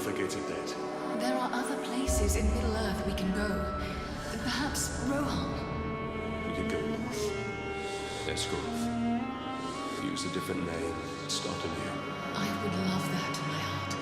forget it dead. There are other places in Middle-earth we can go. Perhaps Rohan. We could go north. Esgrove. Use a different name. Start anew. I would love that, my heart.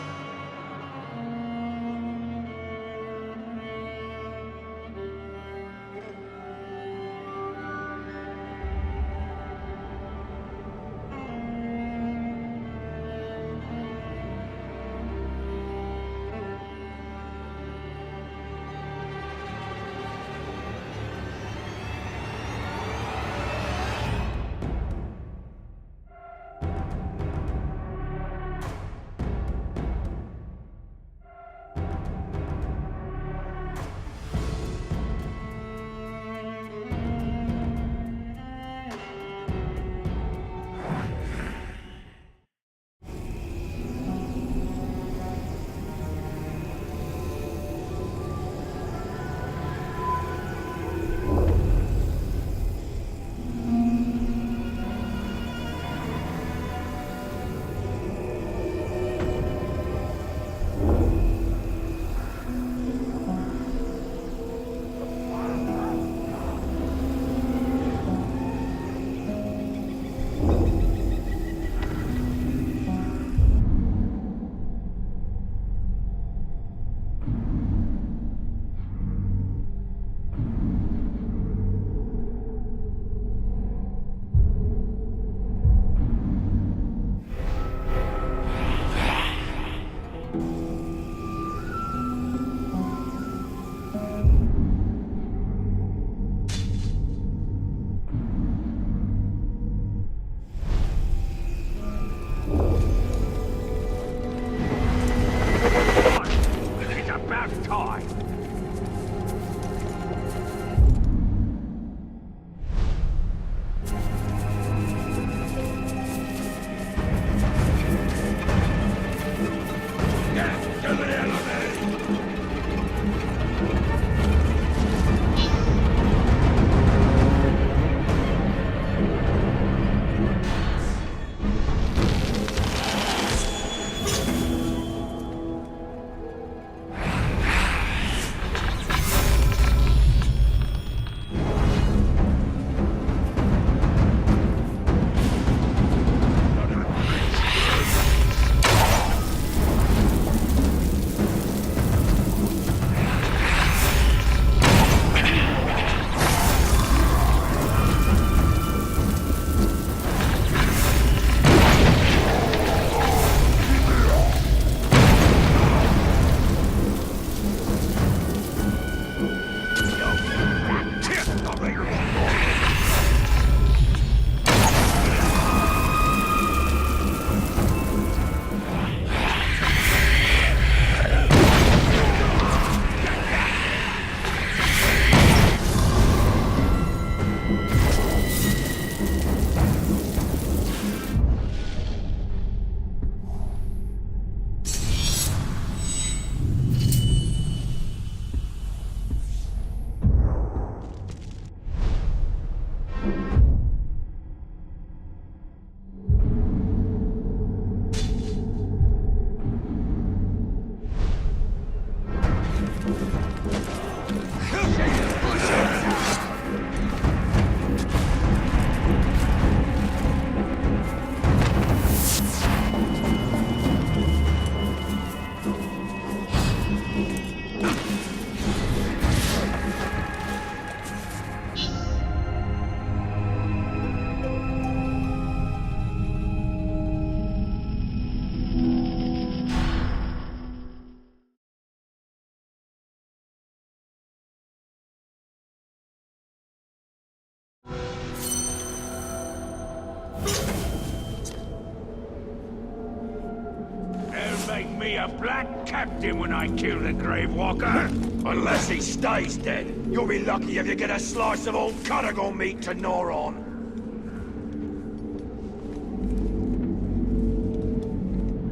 Make me a black captain when I kill the Grave Walker. Unless he stays dead. You'll be lucky if you get a slice of old Caragon meat to gnaw on.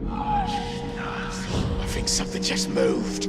I think something just moved.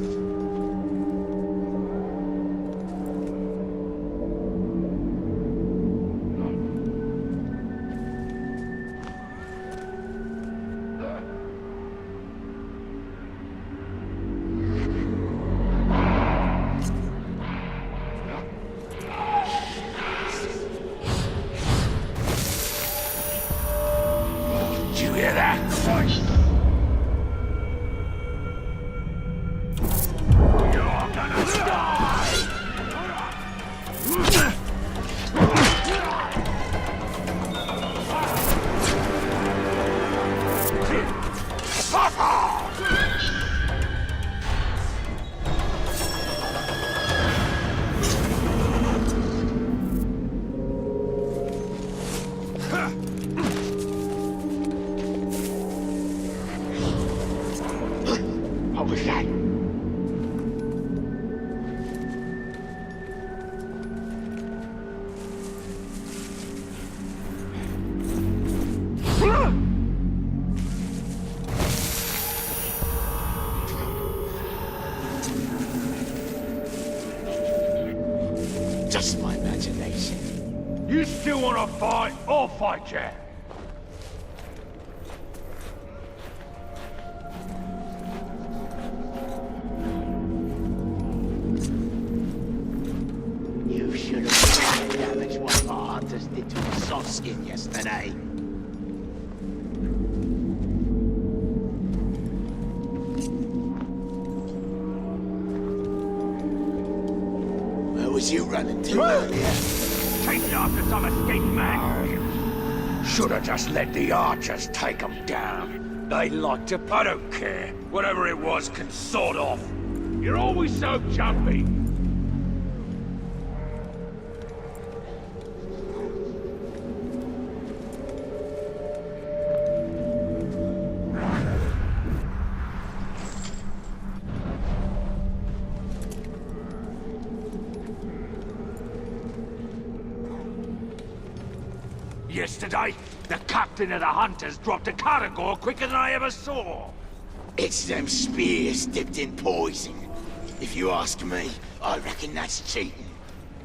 What was that? Just my imagination. You still want to fight? I'll fight you. You should have seen the damage one of our hunters did to a soft skin yesterday. Where was you running to earlier? Chasing after some escaped man. Should have just let the archers take them down. They like to... I don't care. Whatever it was can sort off. You're always so jumpy. Yesterday, the captain of the hunters dropped a caragor quicker than I ever saw. It's them spears dipped in poison. If you ask me, I reckon that's cheating.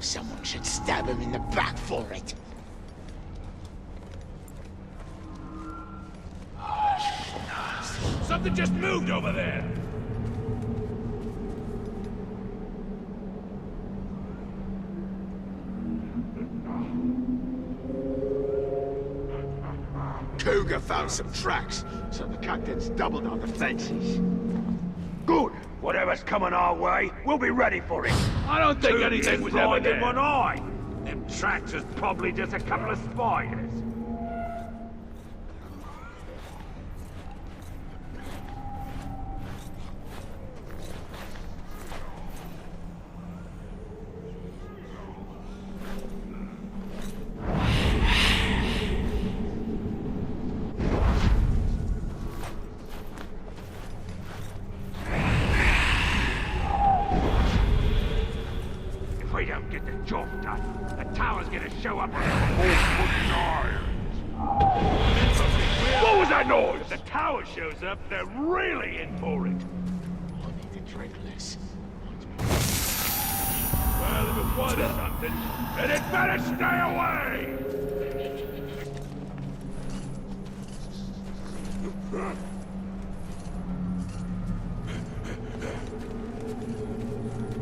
Someone should stab him in the back for it. Something just moved over there. Cougar found some tracks, so the captain's doubled our defenses. Good. Whatever's coming our way, we'll be ready for it. I don't think anything was ever in there. one eye. Them tracks was probably just a couple of spiders. If we don't get the job done, the tower's gonna show up on wooden irons. What was that noise? If the tower shows up, they're really in for it. I need to drink less. Well, if it was something, then it better stay away!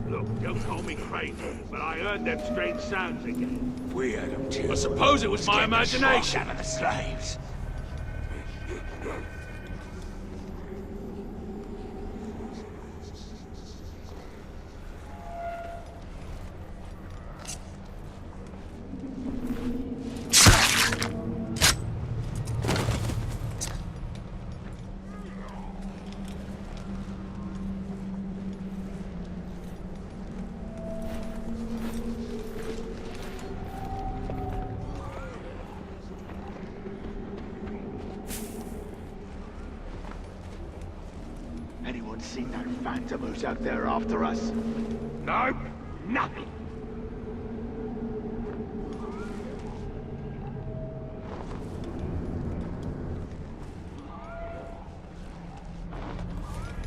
Look, don't call me crazy, but I heard them strange sounds again. We had them too. I suppose it was my imagination. Out of the slaves. Anyone seen that phantom who's out there after us? Nope, nothing.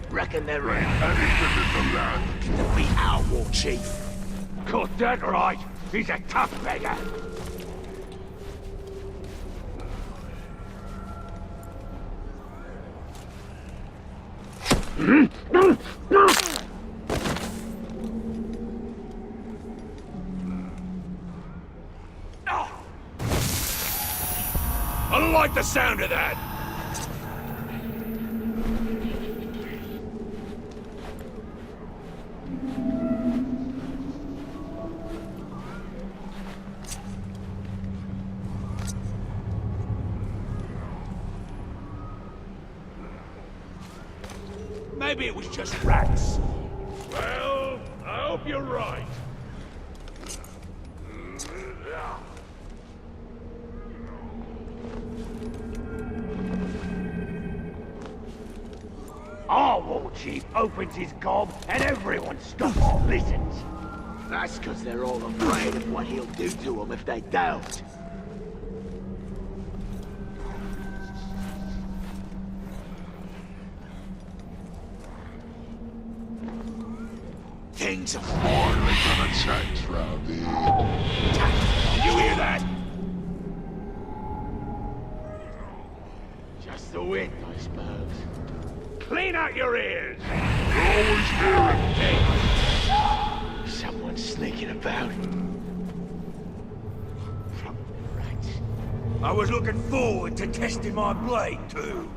Reckon they're in. Can defeat our war chief. Got that right. He's a tough beggar. I don't like the sound of that. Maybe it was just rats. Well, I hope you're right. Our war chief opens his gob and everyone stops and listens. That's because they're all afraid of what he'll do to them if they don't. Things are finally gonna change round here. Did you hear that? Just the wind, I suppose. Clean out your ears! Always hearing. Someone's sneaking about. From rats. I was looking forward to testing my blade, too.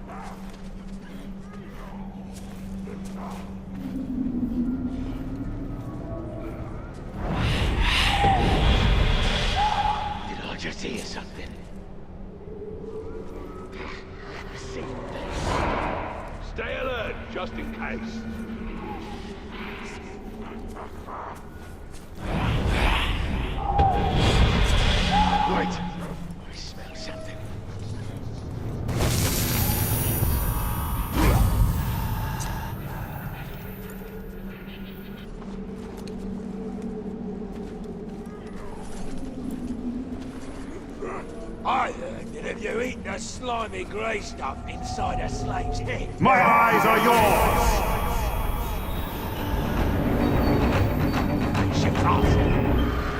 Did I just hear something? See things. Stay alert, just in case. Wait. I smell something. I heard that if you eat the slimy grey stuff inside a slave's head... My eyes are yours! Ship's off.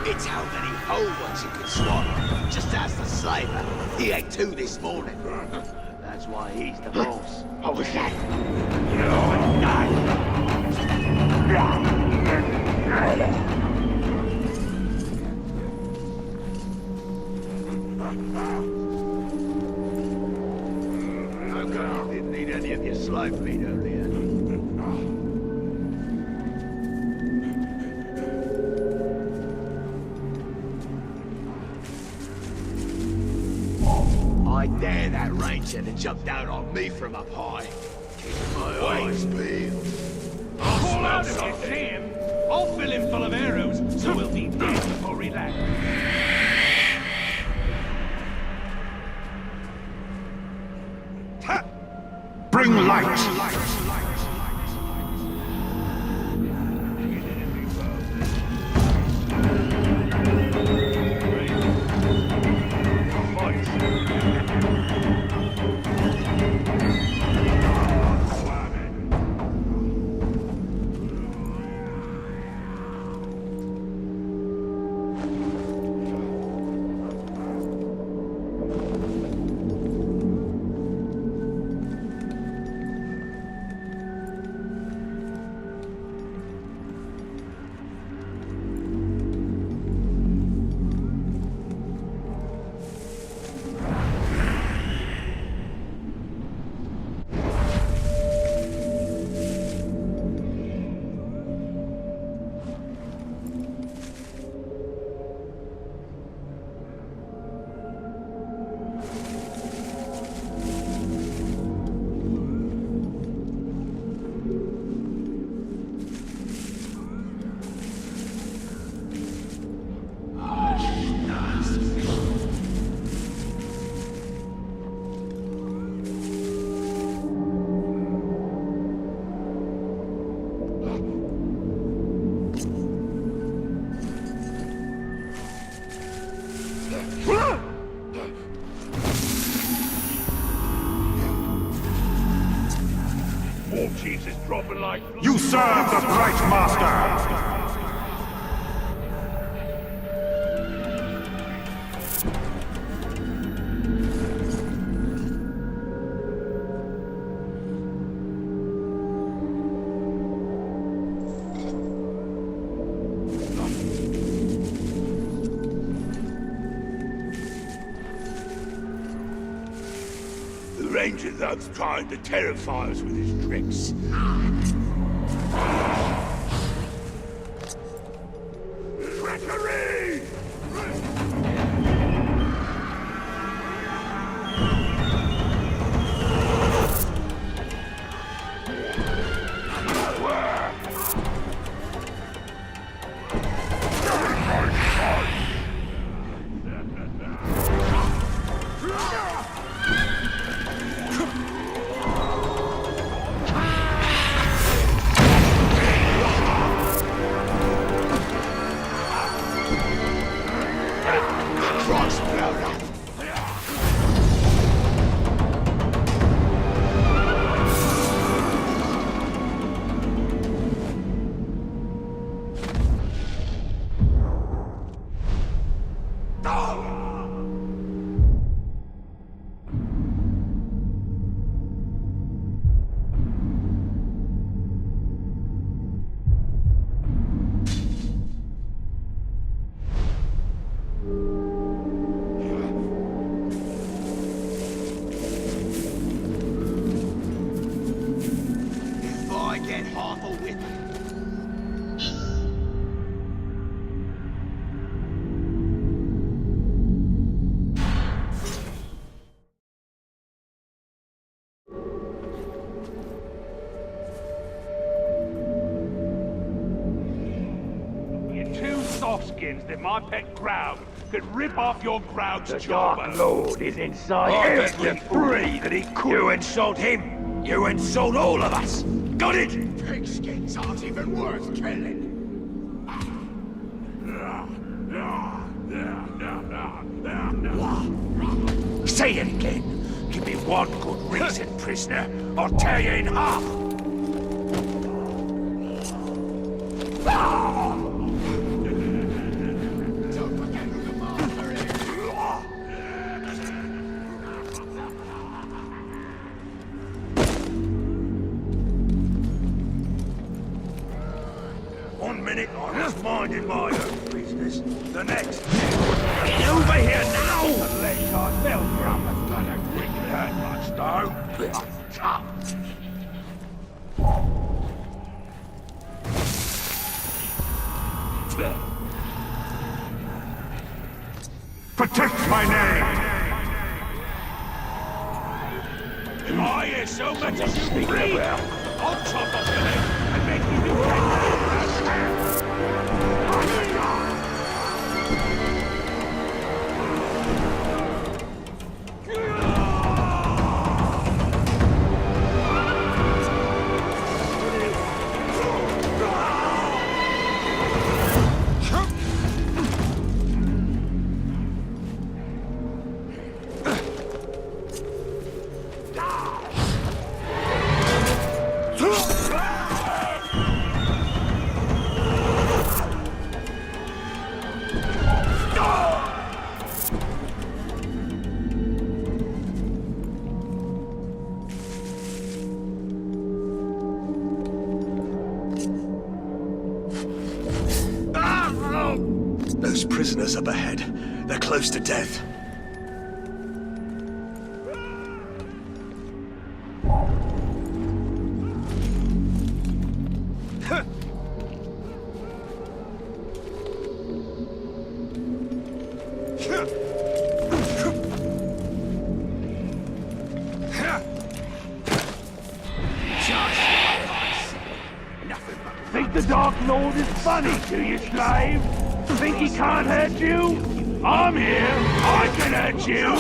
It's how many whole ones you can swallow. Just ask the slaver. He ate 2 this morning. That's why he's the boss. What was that? You're not. Okay, I didn't need any of your slave meat earlier. I dare that ranger to jump down on me from up high. Keep my eyes peeled. Call out if you see him. I'll fill him full of arrows, so we'll be dead before we land. Bring light! War chiefs is dropping like... You serve the Bright Master! The ranger loves trying to terrify us with his tricks. Trickery! get half a whip. You're two softskins that my pet Grout could rip off your Grout's The jawbone. Dark Lord is inside I bet every free that he could. You insult him, you insult all of us. Got it? Pigskins aren't even worth killing. Say it again. Give me one good reason, prisoner. I'll tear you in half. Don't forget who the master is. One minute I was minding my own business. The next, get over here now! Unless I fell from the bloody wicked hurt much, though. Protect my name! If I hear so much as you Speak breathe, about. I'll chop off your head and make you do Those prisoners up ahead. They're close to death. Think the Dark Lord is funny, do you, slave? Think he can't hurt you? I'm here. I can hurt you.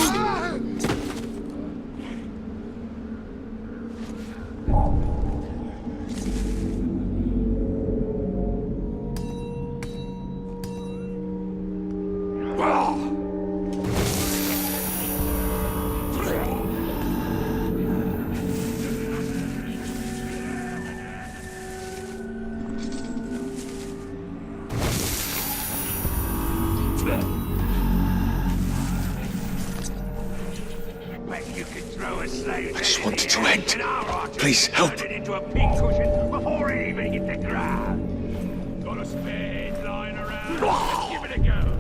I just wanted to end. Please, help. Turn it into a pincushion before it even hit the ground. Got a spare head lying around? Let's give it a go.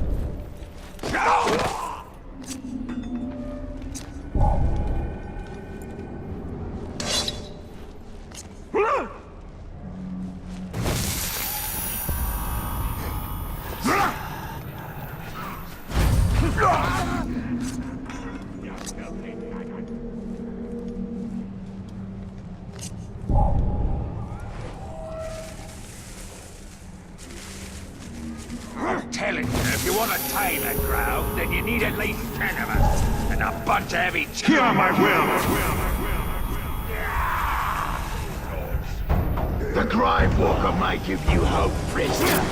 I'm telling you, if you want to tame a crowd, then you need at least 10 of us. And a bunch of heavy Hear my will! The Grave Walker may give you hope, prisoner.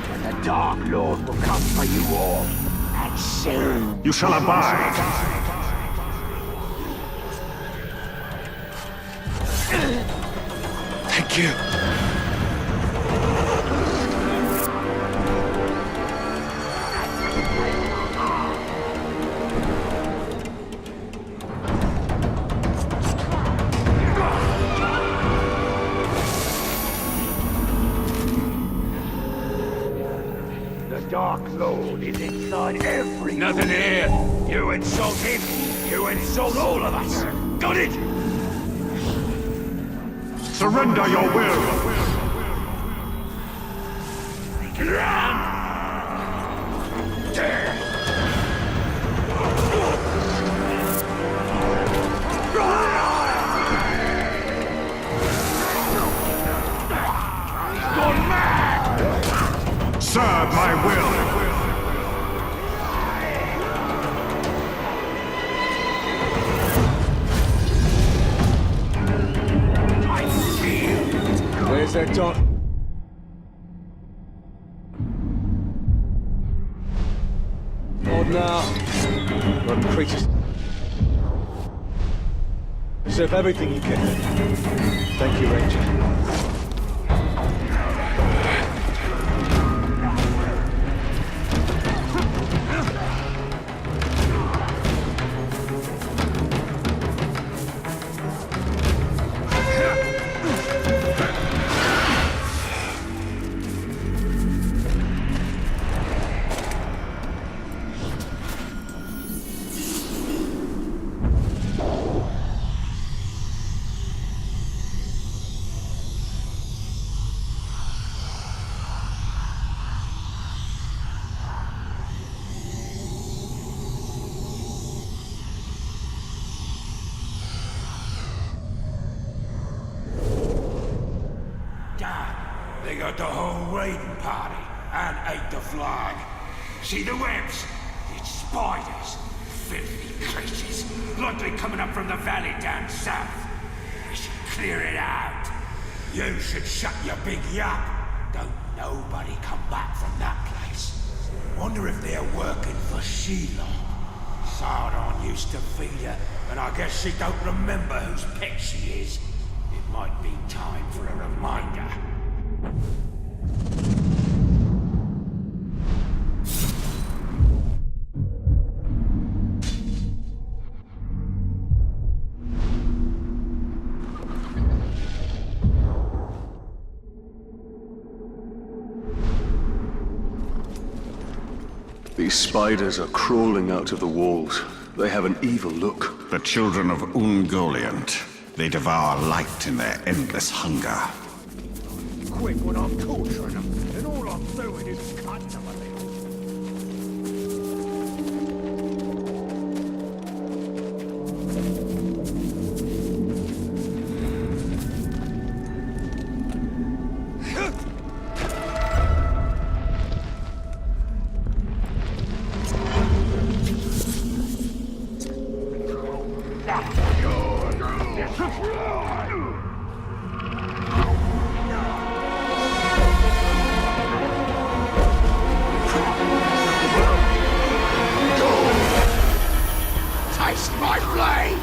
But the Dark Lord will come for you all. And soon. You shall abide! Thank you. The Dark Lord is inside every... Nothing here. You insult him, you insult all of us. Got it? Surrender your will. Serve my will. Where's that dog? Odd now. Rotten creatures. Serve everything you can. Thank you, Ranger. They got the whole raiding party and ate the flag. See the webs? It's spiders. Filthy creatures. Likely coming up from the valley down south. We should clear it out. You should shut your big yap. Don't nobody come back from that place. Wonder if they're working for Sheila. Sardon used to feed her, and I guess she don't remember whose pet she is. It might be time for a reminder. These spiders are crawling out of the walls. They have an evil look. The children of Ungoliant. They devour light in their endless hunger. Quick when I'm torturing them, and all I'm doing is cutting them a little. Taste my blade!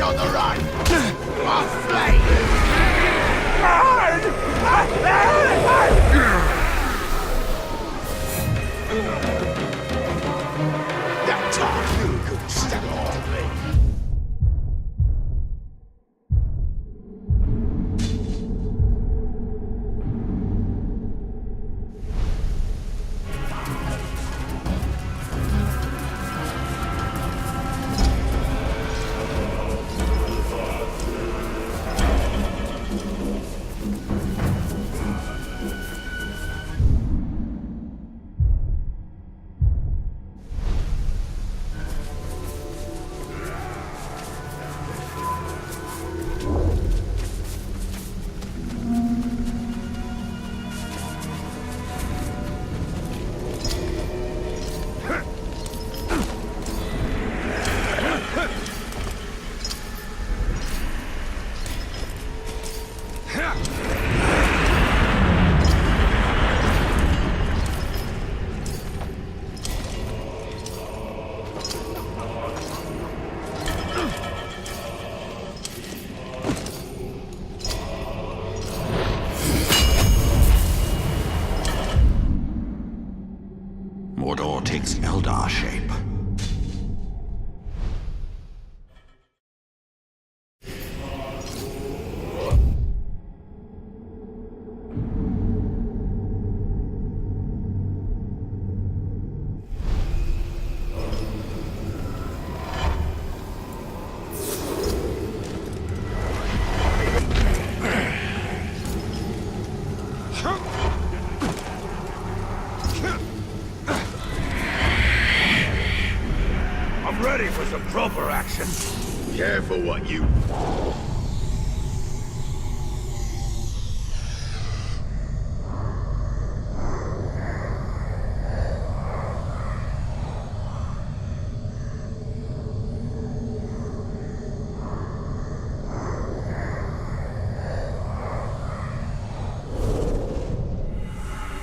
on the run! Off flame! That time you couldn't stand on me. Mordor takes Eldar shape. I'm ready for some proper action. Careful what you...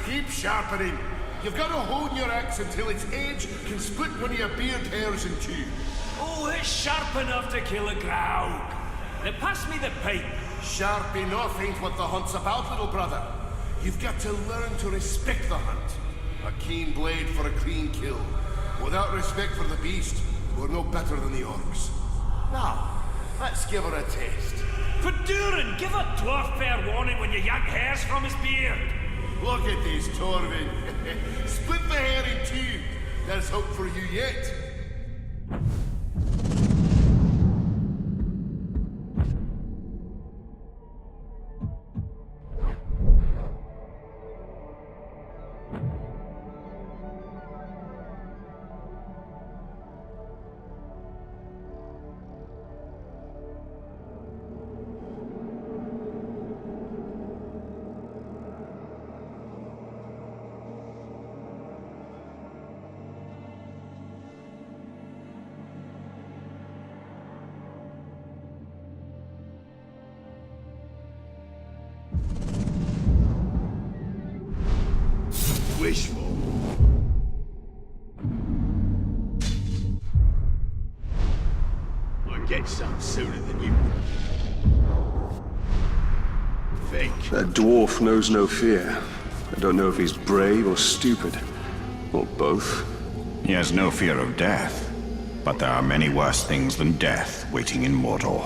Keep sharpening. You've got to hone your axe until its edge can split one of your beard hairs in two. Oh, it's sharp enough to kill a growl. Now pass me the pipe. Sharp enough ain't what the hunt's about, little brother. You've got to learn to respect the hunt. A keen blade for a clean kill. Without respect for the beast, we're no better than the orcs. Now, let's give her a taste. For Durin, give a dwarf fair warning when you yank hairs from his beard. Look at this, Torvin. Split the hair in two. There's hope for you yet. Wishful. I'll get some sooner than you think. That dwarf knows no fear. I don't know if he's brave or stupid. Or both. He has no fear of death, but there are many worse things than death waiting in Mordor.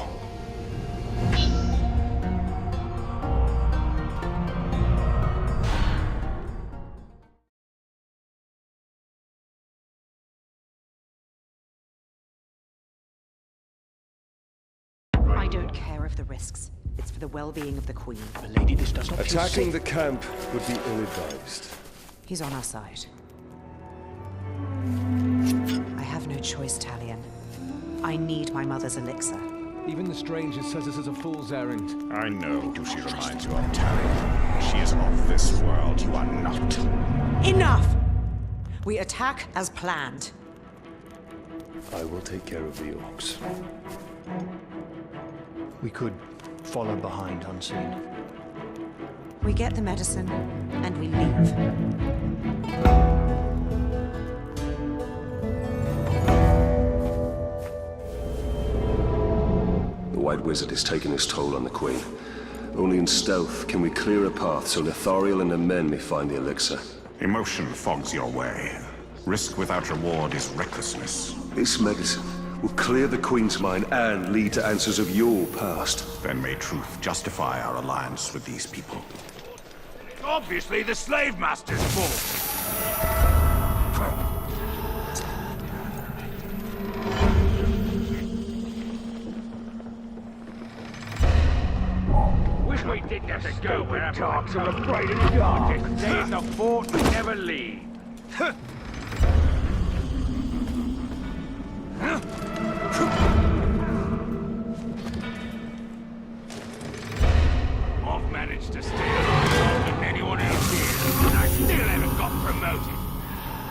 I don't care of the risks. It's for the well-being of the Queen. Lady, this does not feel Attacking safe. the camp would be ill-advised. He's on our side. I have no choice, Talion. I need my mother's elixir. Even the stranger says this is a fool's errand. I know who she reminds you of, Talion. She is of this world. You are not. Enough! We attack as planned. I will take care of the orcs. We could follow behind unseen. We get the medicine, and we leave. White Wizard is taking his toll on the Queen. Only in stealth can we clear a path so Nithariel and her men may find the elixir. Emotion fogs your way. Risk without reward is recklessness. This medicine will clear the Queen's mind and lead to answers of your past. Then may truth justify our alliance with these people. Obviously the slave master's fault. Wish we didn't have to go where dogs are afraid of the dark. Days of fort we never leave. I've managed to stay alive longer than anyone else here, and I still haven't got promoted.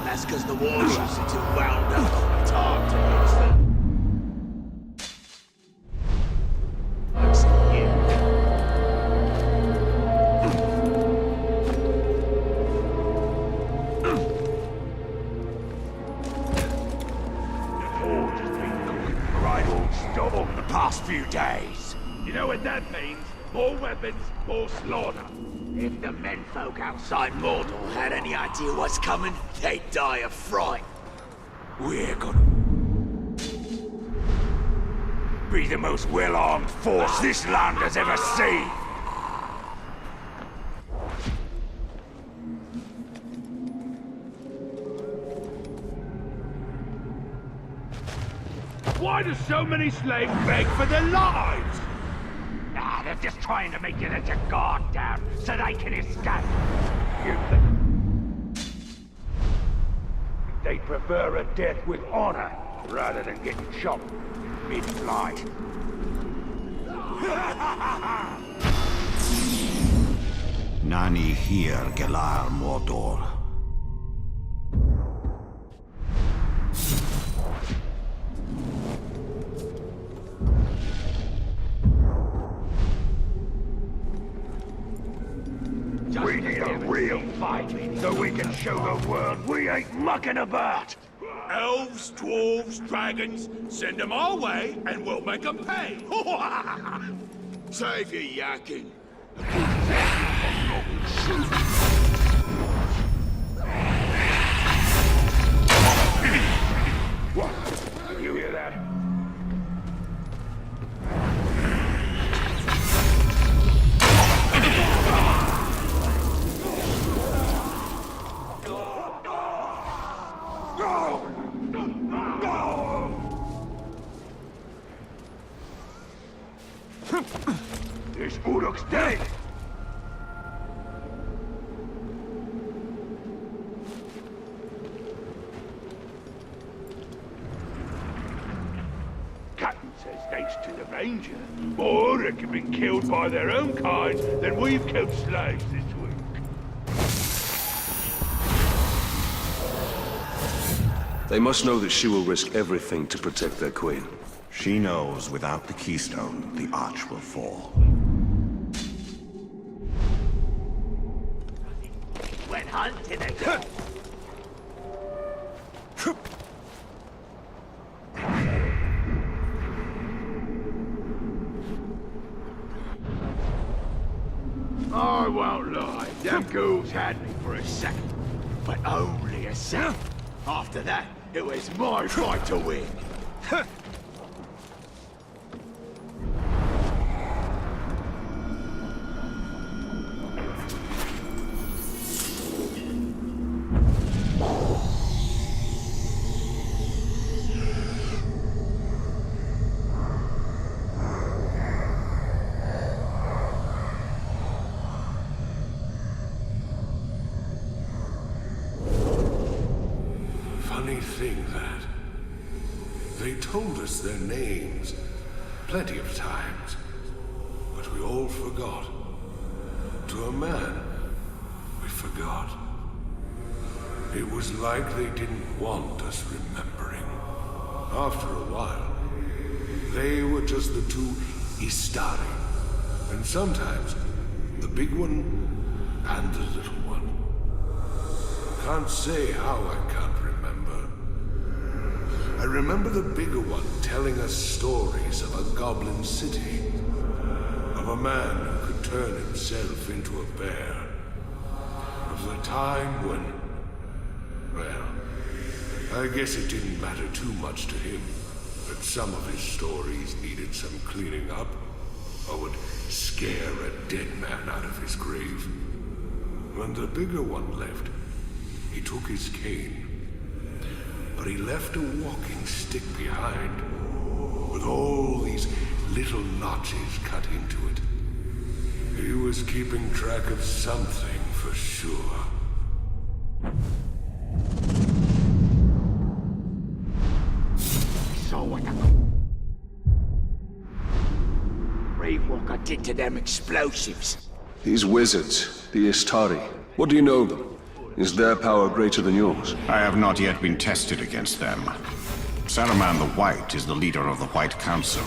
That's because the warships are too wound up. It's hard to reach them. Looks at you. The forge has been cooking fried old stubble the past few days. You know what that means? More weapons, more slaughter. If the menfolk outside Mordor had any idea what's coming, they'd die of fright. We're gonna be the most well-armed force this land has ever seen. Why do so many slaves beg for their lives? Ah, they're just trying to make you let your guard down so they can escape. You think they'd prefer a death with honor rather than getting shot mid-flight? Nani here Gelar Mordor. We need a real fight, so we can show the world we ain't mucking about. Elves, dwarves, dragons, send them our way, and we'll make them pay. Save your yakking. What? You hear that? This Uruk's dead! Captain says thanks to the Ranger, more Uruk have been killed by their own kind than we've killed slaves this week. They must know that she will risk everything to protect their queen. She knows without the keystone, the arch will fall. Went hunting again. I won't lie, them ghouls had me for a second. But only a second. After that, it was my fight to win. Funny thing that. They told us their names plenty of times, but we all forgot. To a man, we forgot. It was like they didn't want us remembering. After a while, they were just the two Istari, and sometimes the big one and the little one. Can't say how I can't remember. I remember the bigger one telling us stories of a goblin city. Of a man who could turn himself into a bear. Of the time when... well, I guess it didn't matter too much to him that some of his stories needed some cleaning up, or would scare a dead man out of his grave. When the bigger one left, he took his cane. But he left a walking stick behind, with all these little notches cut into it. He was keeping track of something for sure. So what the... Brave Walker did to them explosives. These wizards, the Istari, what do you know of them? Is their power greater than yours? I have not yet been tested against them. Saruman the White is the leader of the White Council.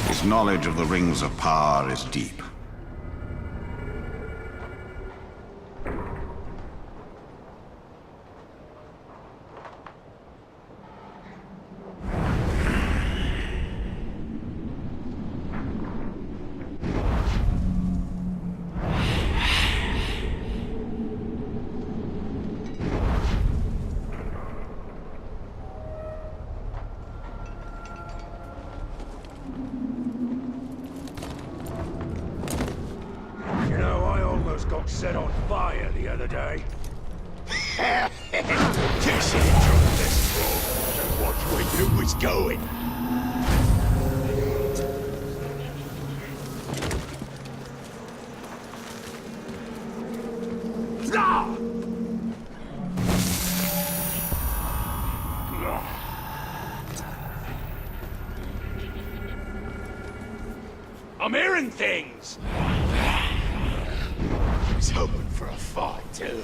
His knowledge of the Rings of Power is deep. Got set on fire the other day. Just enjoy this to watch where you was going. I'm hearing things. I was hoping for a fight, too.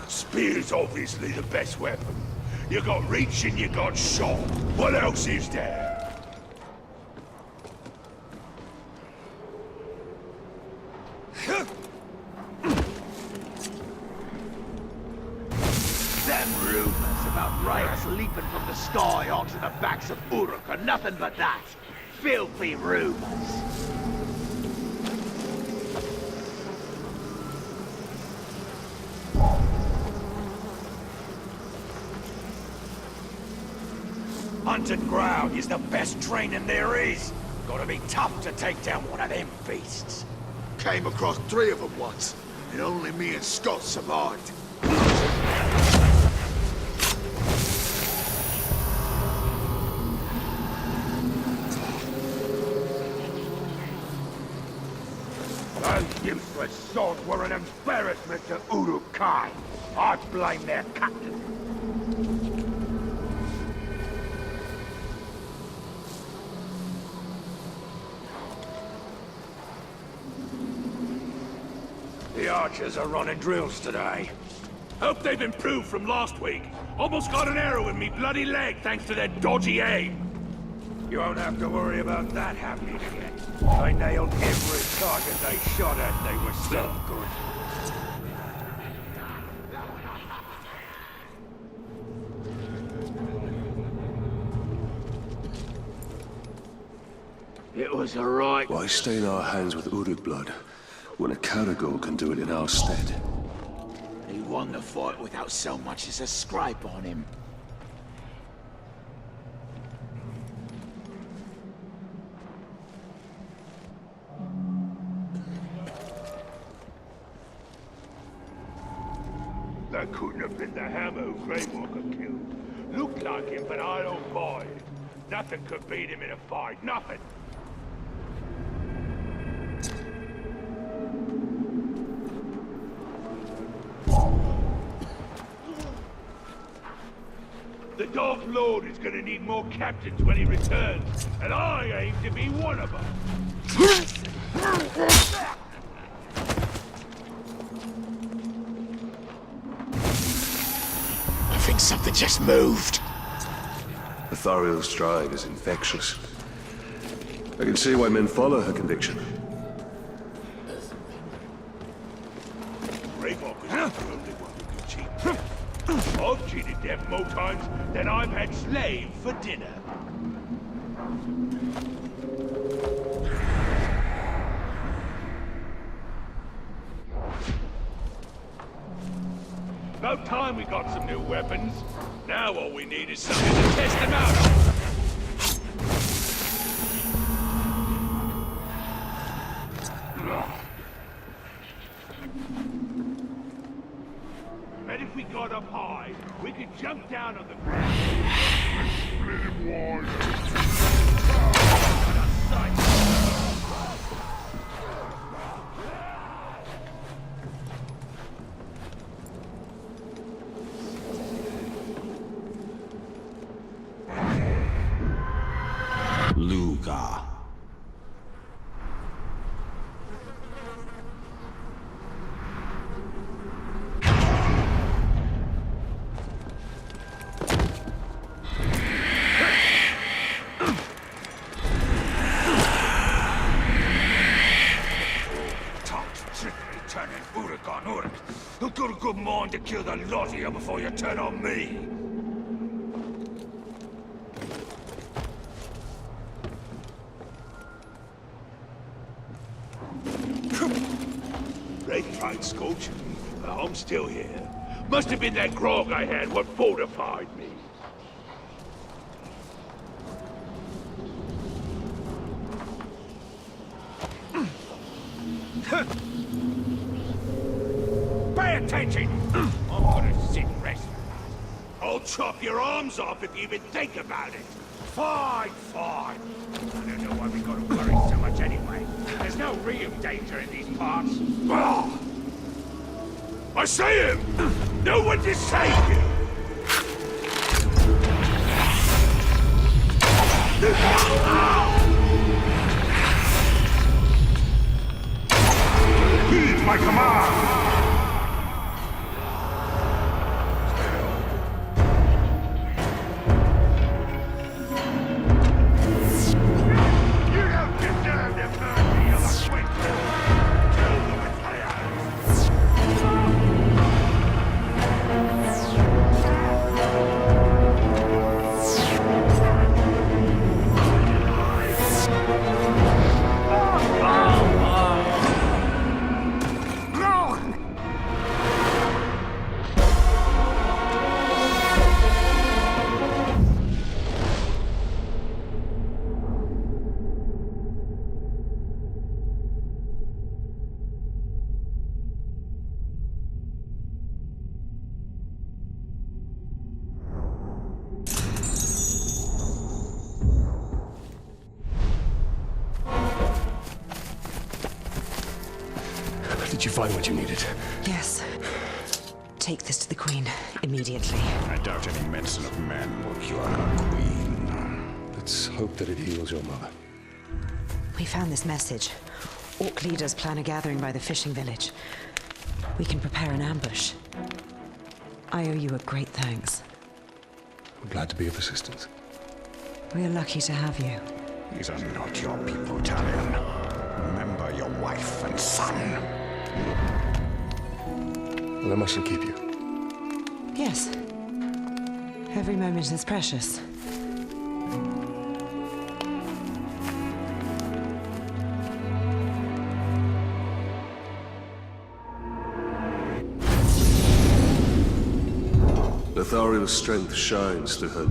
Spear's obviously the best weapon. You got reach and you got shot. What else is there? Them rumors about riots leaping from the sky onto the backs of Uruk are nothing but that. Filthy rumors. Hunting ground is the best training there is. Gotta be tough to take down one of them beasts. Came across 3 of them once, and only me and Scott survived. Those useless swords were an embarrassment to Uruk-hai. I blame their captain. The archers are running drills today. Hope they've improved from last week. Almost got an arrow in me bloody leg thanks to their dodgy aim. You won't have to worry about that happening again. I nailed every target they shot at. They were so good. It was a right... Why stain our hands with Uruk blood when a Caragor can do it in our stead? He won the fight without so much as a scrape on him. That couldn't have been the hammer who Greywalker killed. Looked like him, but I don't buy it. Nothing could beat him in a fight. Nothing. The Dark Lord is gonna need more captains when he returns, and I aim to be one of them. I think something just moved. Athariel's drive is infectious. I can see why men follow her conviction. before, because I'm the only one who can cheat death. I've cheated death more times than I've had slave for dinner. About time we got some new weapons. Now all we need is something to test them out on. And if we got up high, we could jump down on the ground and split him wide. What a sight! Luga. I've got a good mind to kill the lot of you before you turn on me. They tried Scorch, but I'm still here. Must have been that grog I had what fortified me. Pay attention! I'm gonna sit and rest. I'll chop your arms off if you even think about it. Fine, fine. I don't know why we gotta worry so much anyway. There's no real danger in these parts. Oh! I say him! No one to save you! Heed my command! Did you find what you needed? Yes. Take this to the Queen immediately. I doubt any medicine of men will cure our queen. Let's hope that it heals your mother. We found this message. Orc leaders plan a gathering by the fishing village. We can prepare an ambush. I owe you a great thanks. I'm glad to be of assistance. We're lucky to have you. These are not your people, Talion. Remember your wife and son. Well, I mustn't keep you. Yes. Every moment is precious. Nathariel's strength shines through her.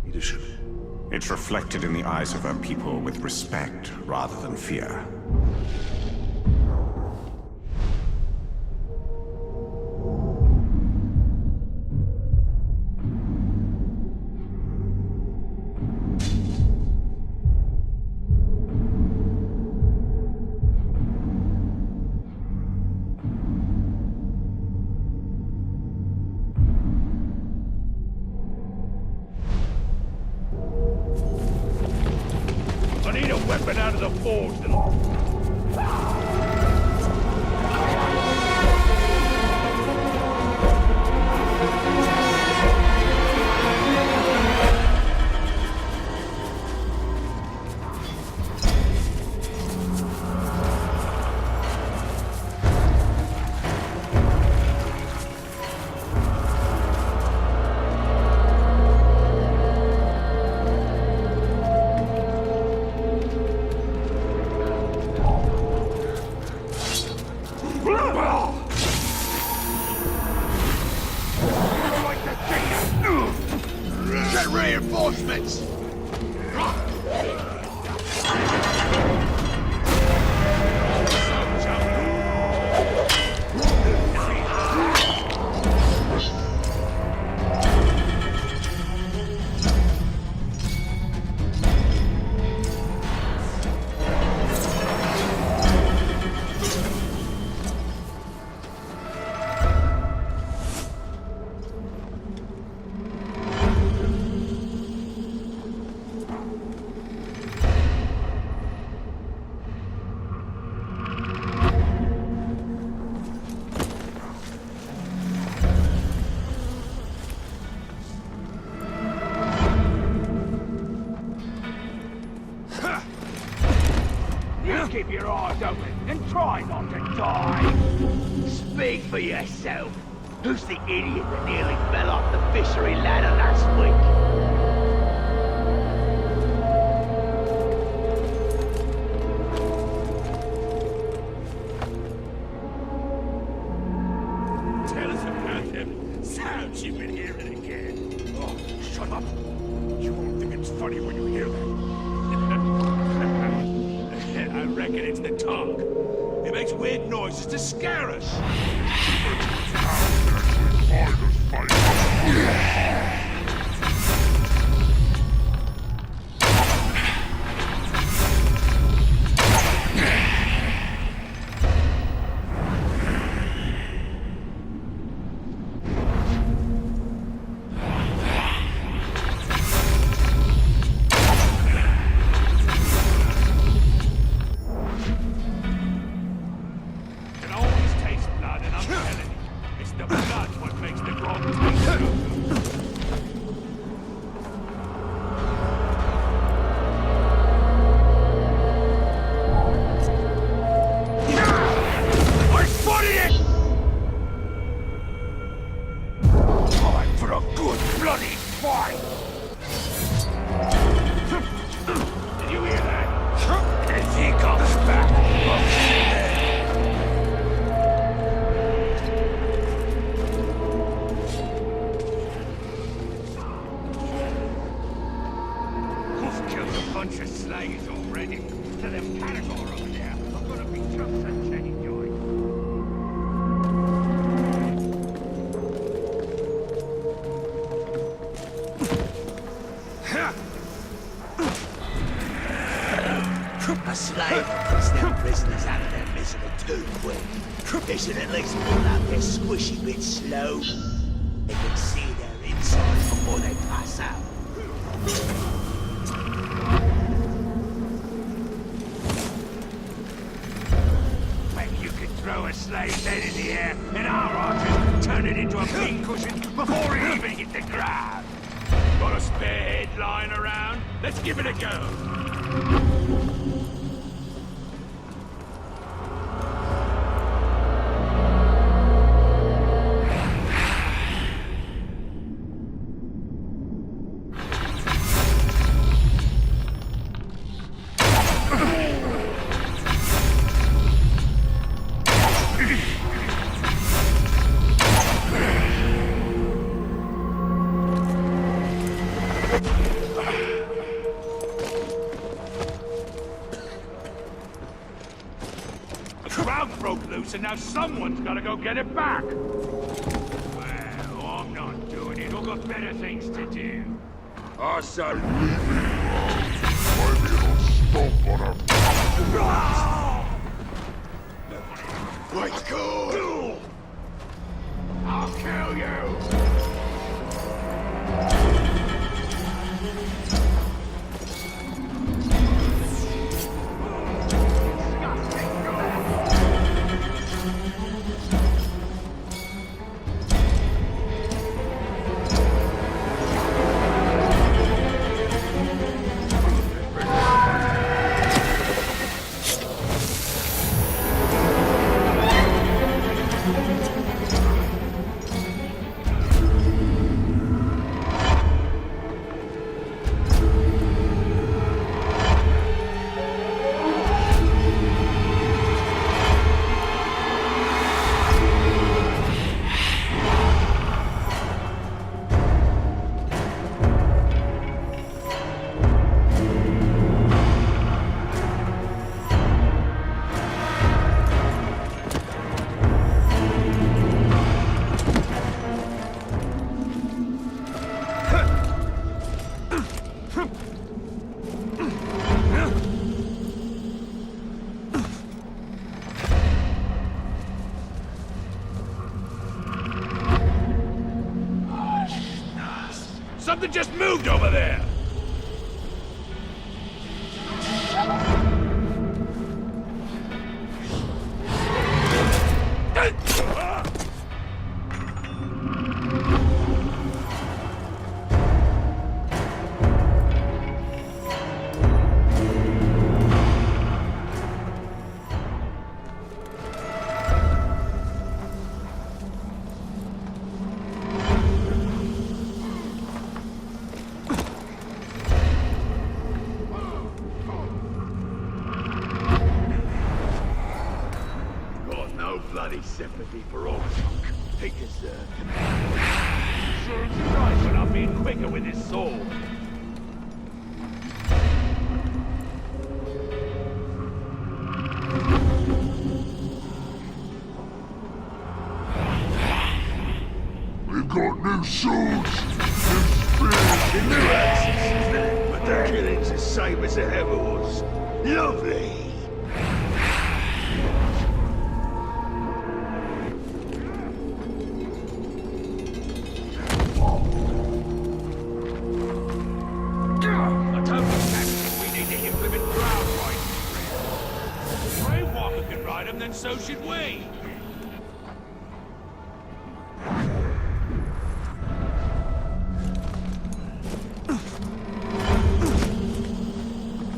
Leadership. It's reflected in the eyes of her people with respect rather than fear. I need a weapon out of the forge that'll... reinforcements! Keep your eyes open and try not to die. Speak for yourself. Who's the idiot that nearly fell off the fishery ladder last week? Tell us about them sounds you've been hearing again. Oh, shut up. You won't think it's funny when you hear them. I reckon it's the tongue. It makes weird noises to scare us. A slave puts them prisoners out of their misery too quick. They should at least pull out their squishy bits slow. They can see their insides before they pass out. When you could throw a slave's head in the air and our archers turn it into a pin cushion before it even hit the ground. Got a spare head lying around? Let's give it a go. Broke loose, and now someone's got to go get it back. Well, I'm not doing it. I've got better things to do. I said, maybe it'll stomp on a... Let's go! I'll kill you! Something just moved over there! Sympathy for all folk. They deserve command. Sure it's right when I'm being quicker with his sword. We've got new swords, new spears, and new axes. But the killing's the same as it ever was. Lovely! Then so should we.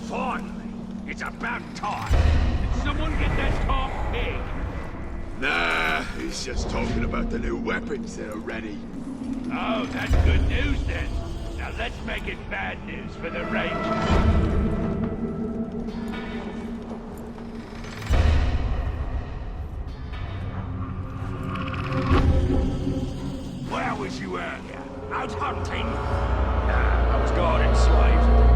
Finally, it's about time. Did someone get that top pig? Nah, he's just talking about the new weapons that are ready. Oh, that's good news then. Now let's make it bad news for the Rangers. Where was you earlier? Out hunting? I was guarding slaves at the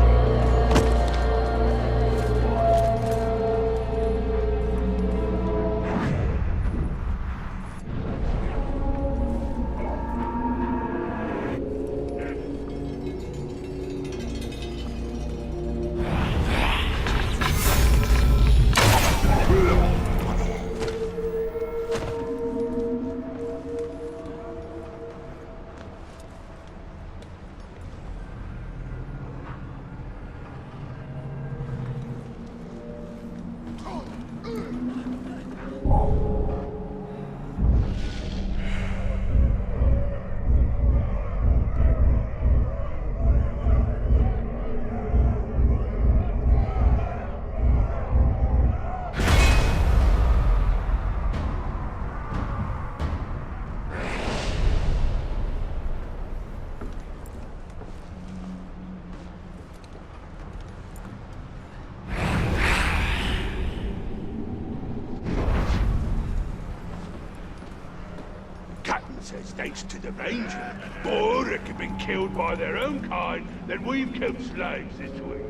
says thanks to the Ranger. Or it could be killed by their own kind that we've killed slaves this week.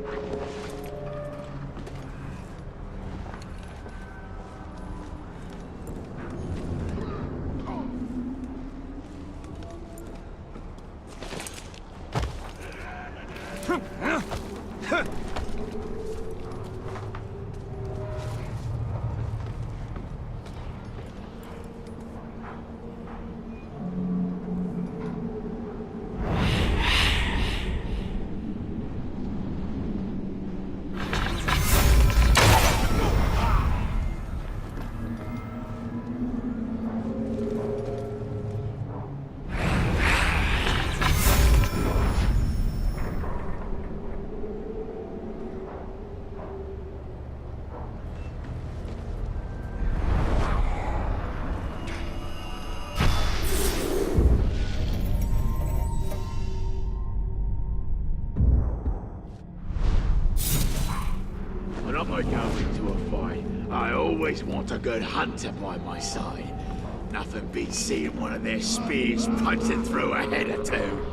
When I go into a fight, I always want a good hunter by my side. Nothing beats seeing one of their spears punching through a head or two.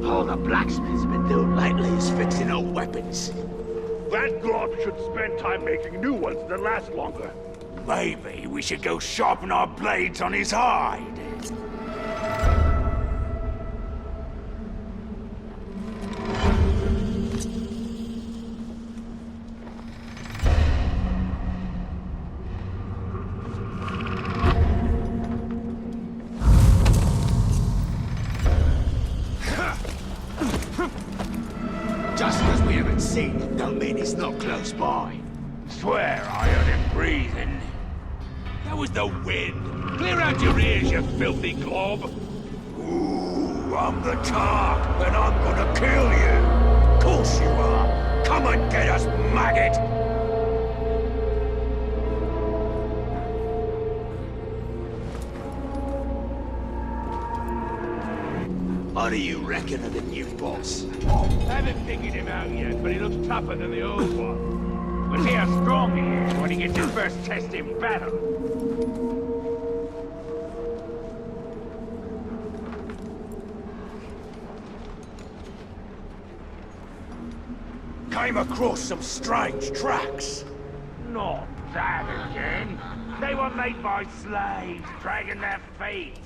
All the blacksmith's been doing lately is fixing old weapons. That glob should spend time making new ones that last longer. Maybe we should go sharpen our blades on his hide. Just because we haven't seen him don't mean he's not close by. Swear I heard him breathing. That was the wind. Clear out your ears, you filthy glob. Ooh, I'm the Tark, and I'm gonna kill you. Course you are. Come and get us, maggot. What do you reckon of the new boss? Haven't figured him out yet, but he looks tougher than the old one. We'll see how strong he is when he gets his first test in battle. Came across some strange tracks. Not that again. They were made by slaves, dragging their feet.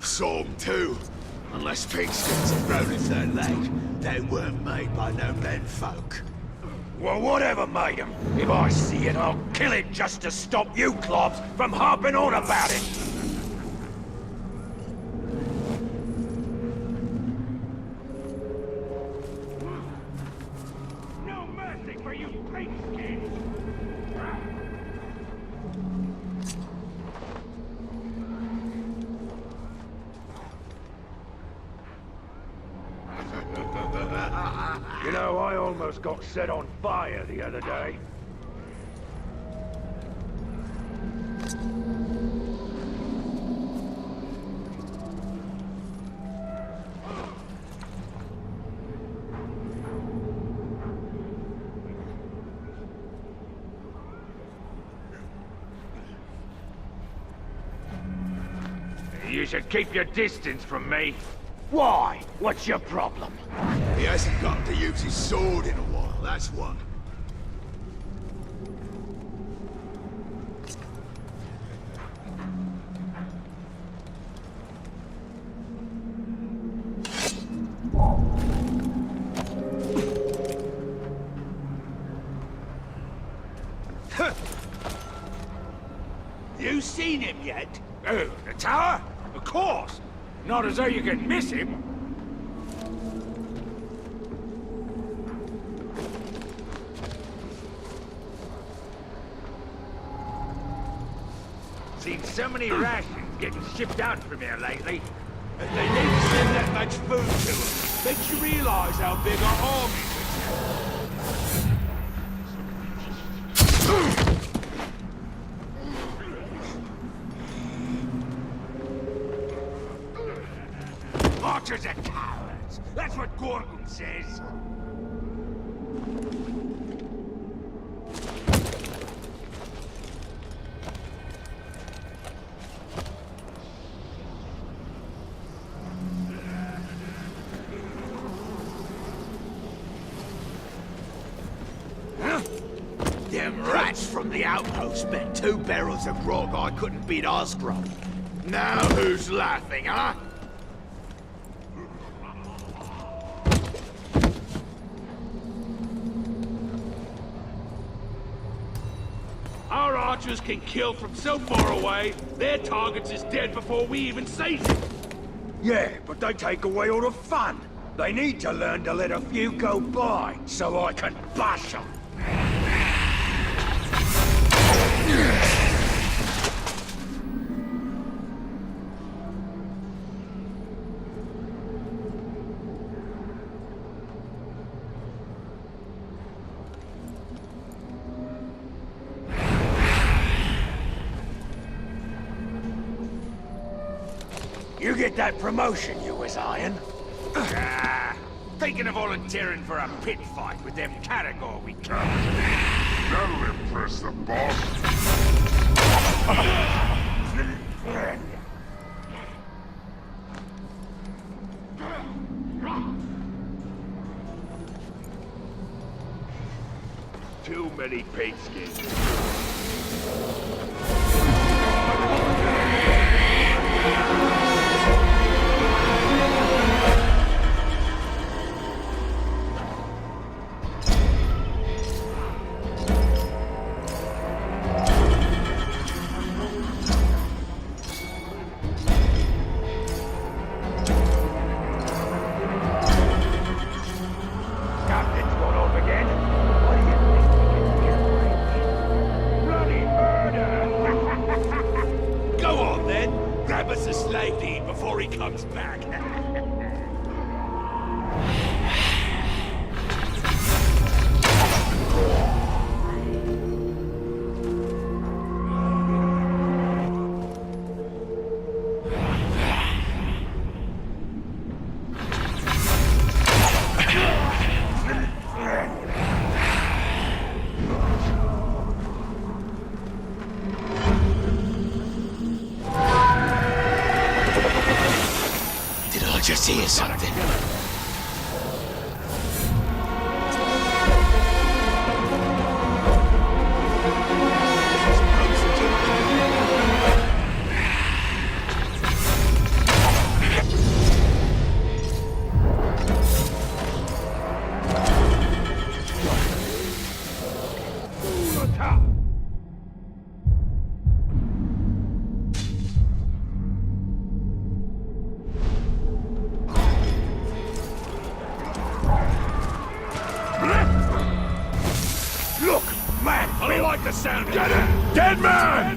Saw 'em too. Unless pigskins had grown a third leg, they weren't made by no men folk. Well, whatever made him. If I see it, I'll kill it just to stop you clobs from harping on about it. No mercy for you pigskins! You know, I almost got set on fire the other day. You should keep your distance from me. Why? What's your problem? He hasn't got to use his sword in a while, that's what. You seen him yet? Oh, the tower? Of course. Not as though you could miss him. Seen so many rations getting shipped out from here lately. And they didn't send that much food to them. Makes you realize how big our army is. Archers are cowards. That's what Gorgon says. Them rats from the outpost bet 2 barrels of grog I couldn't beat Osgrove. Now who's laughing, huh? Our archers can kill from so far away, their targets is dead before we even seize it. Yeah, but they take away all the fun. They need to learn to let a few go by, so I can bash them. You get that promotion you was eyeing? Thinking of volunteering for a pit fight with them Caragor we killed. That'll impress the boss. too many pigskins. Captain's gone off again. What do you think we can get away with? Bloody murder! Go on then, grab us a slave to eat before he comes back. Did I just hear something? Look, man, I don't like the sound of it. Dead man!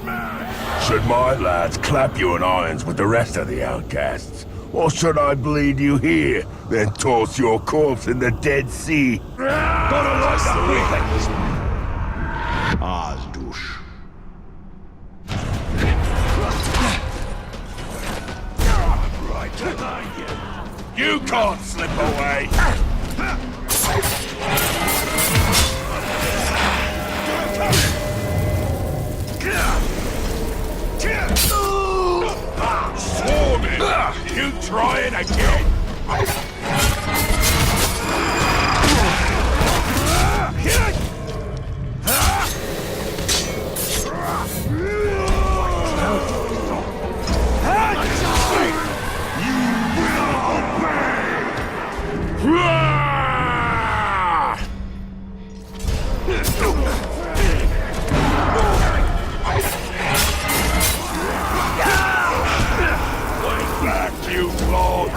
Should my lads clap you in irons with the rest of the outcasts? Or should I bleed you here, then toss your corpse in the Dead Sea? Gotta like the feelings. Azdush. Right behind you. You can't slip away. Swarming! You try it again! Back, you lord!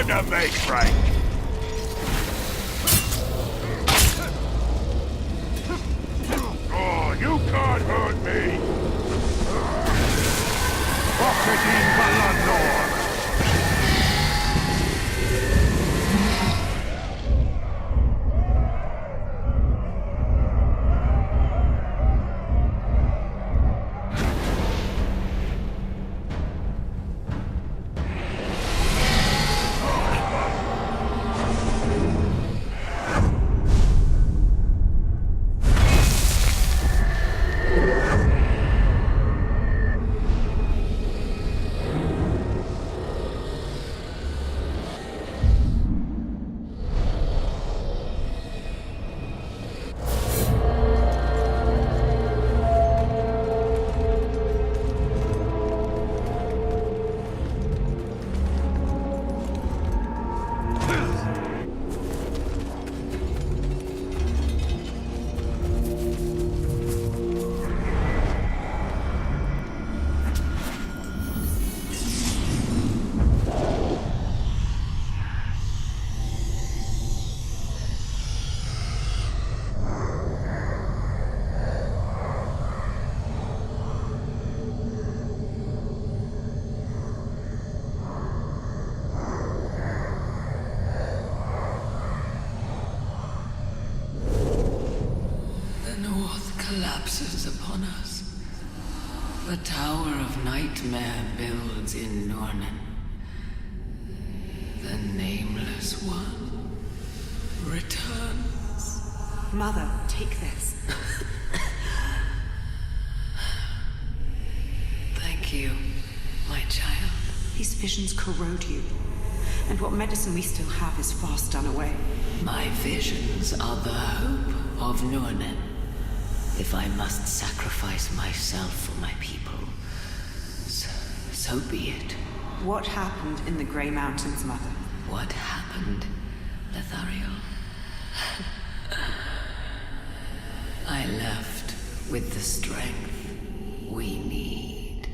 Listen to me, Frank. Oh, you can't hurt me. Rocketing Balandor. Collapses upon us. The Tower of Nightmare builds in Nornen. The Nameless One returns. Mother, take this. Thank you, my child. These visions corrode you. And what medicine we still have is fast done away. My visions are the hope of Nornen. If I must sacrifice myself for my people, so be it. What happened in the Grey Mountains, Mother? What happened, Lethariel? I left with the strength we need.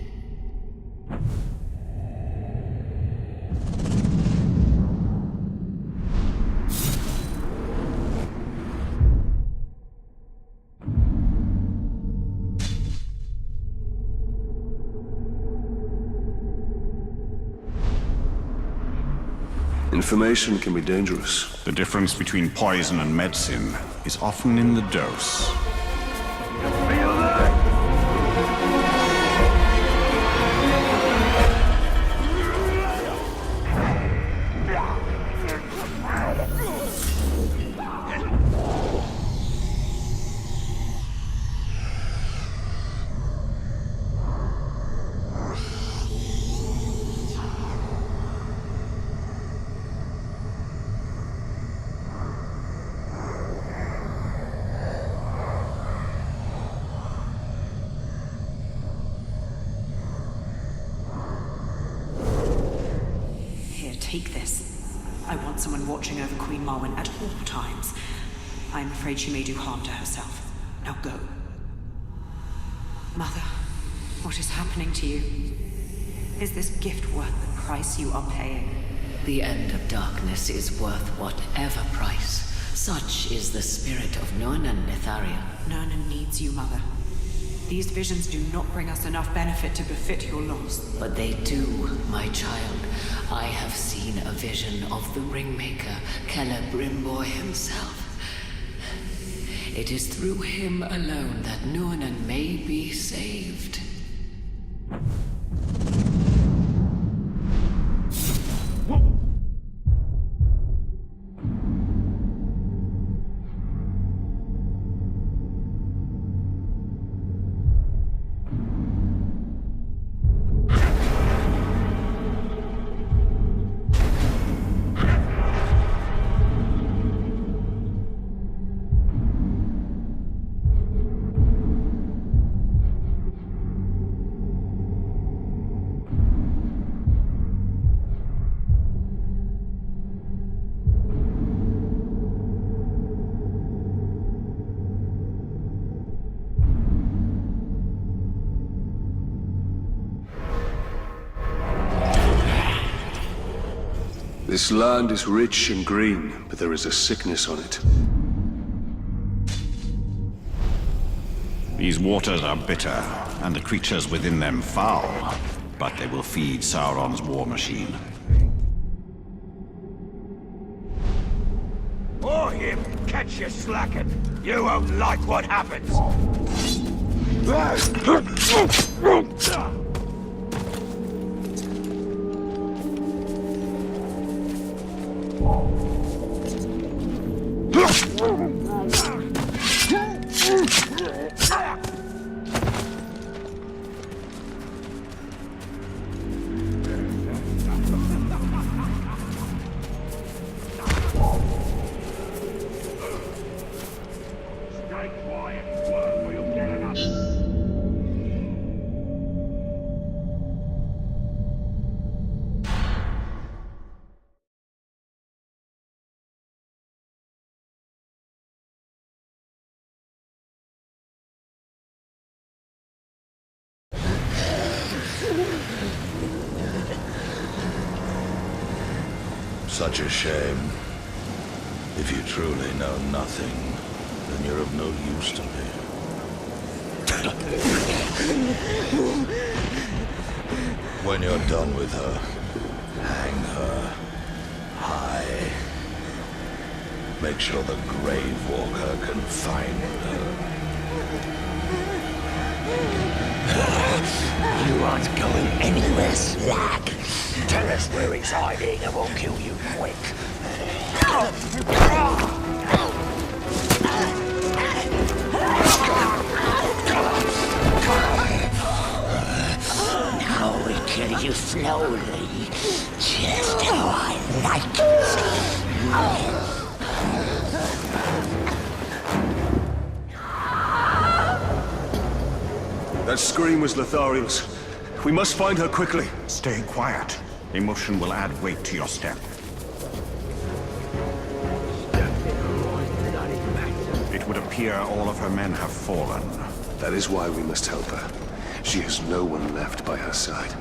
Information can be dangerous. The difference between poison and medicine is often in the dose. Feel that? Take this. I want someone watching over Queen Marwen at all times. I'm afraid she may do harm to herself. Now go. Mother, what is happening to you? Is this gift worth the price you are paying? The end of darkness is worth whatever price. Such is the spirit of Nornen, Netharia. Nornen needs you, Mother. These visions do not bring us enough benefit to befit your loss. But they do, my child. I have seen a vision of the Ringmaker, Celebrimbor himself. It is through him alone that Nornen may be saved. This land is rich and green, but there is a sickness on it. These waters are bitter, and the creatures within them foul, but they will feed Sauron's war machine. Or him, catch you slacking. You won't like what happens. Such a shame. If you truly know nothing, then you're of no use to me. When you're done with her, hang her high. Make sure the Grave Walker can find her. You aren't going anywhere, Slag. Tell us where he's hiding and we'll kill you quick. Now we kill you slowly, just how I like it. That scream was Lothariel's. We must find her quickly. Stay quiet. Emotion will add weight to your step. It would appear all of her men have fallen. That is why we must help her. She has no one left by her side.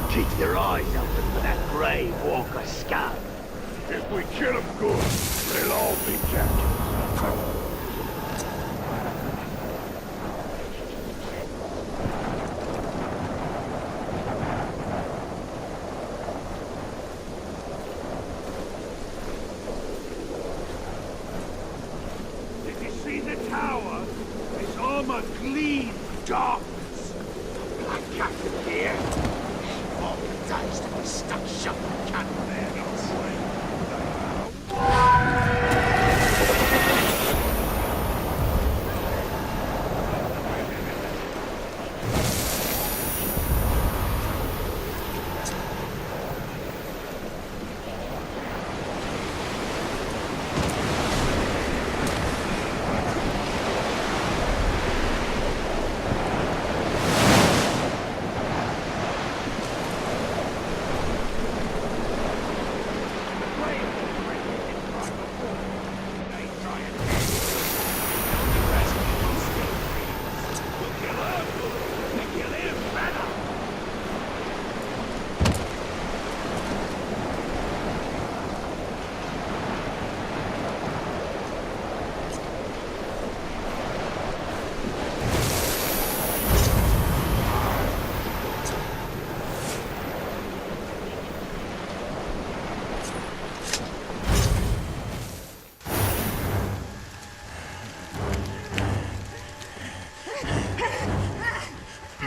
Keep your eyes open for that Grave Walker scout. If we kill them good, they'll all be captured. Did you see the tower? It's armor gleam darkness. The Black Captain here. All the days to be stuck shut in cannon there, I'll say.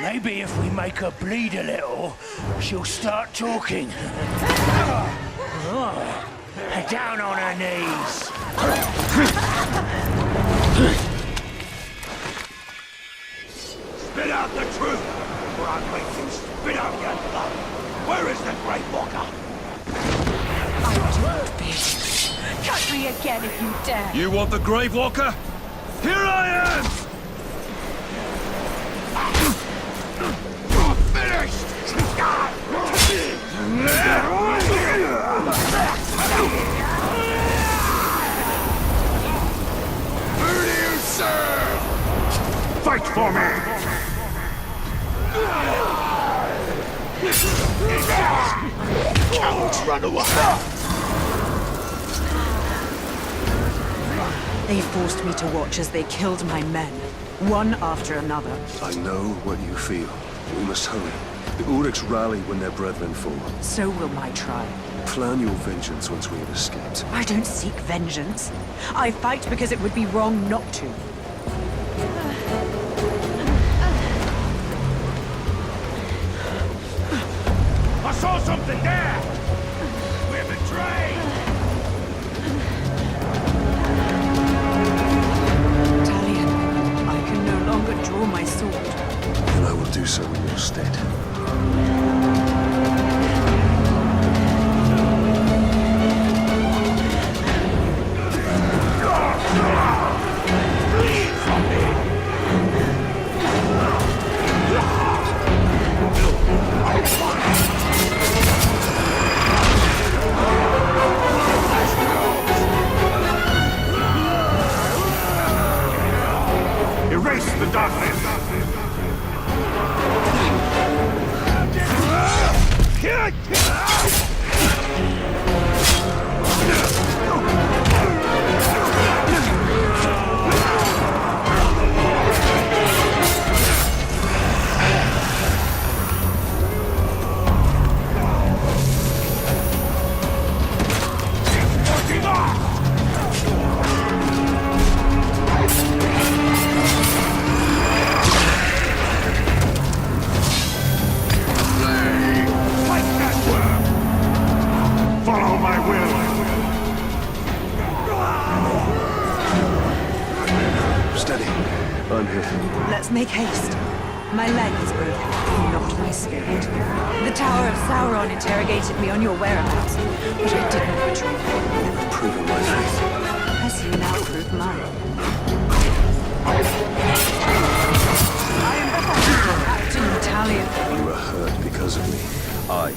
Maybe if we make her bleed a little, she'll start talking. Down on her knees. Spit out the truth, or I'll make you spit out your blood. Where is the Grave Walker? I do not be. Cut me again if you dare. You want the Grave Walker? Here I am! Finished! Who do you serve? Fight for me! Cowards run away! They forced me to watch as they killed my men, one after another. I know what you feel. We must hurry. The Uruks rally when their brethren fall. So will my tribe. Plan your vengeance once we have escaped. I don't seek vengeance. I fight because it would be wrong not to. I saw something there! We're betrayed! Talion, I can no longer draw my sword. And I will do so in your stead. Erase the darkness! Follow my will! Steady. I'm here. Let's make haste. My leg is broken, not my spirit. The Tower of Sauron interrogated me on your whereabouts, but I didn't betray you. You have proven my faith. As you now prove mine. I am Captain Talion. You are hurt because of me. I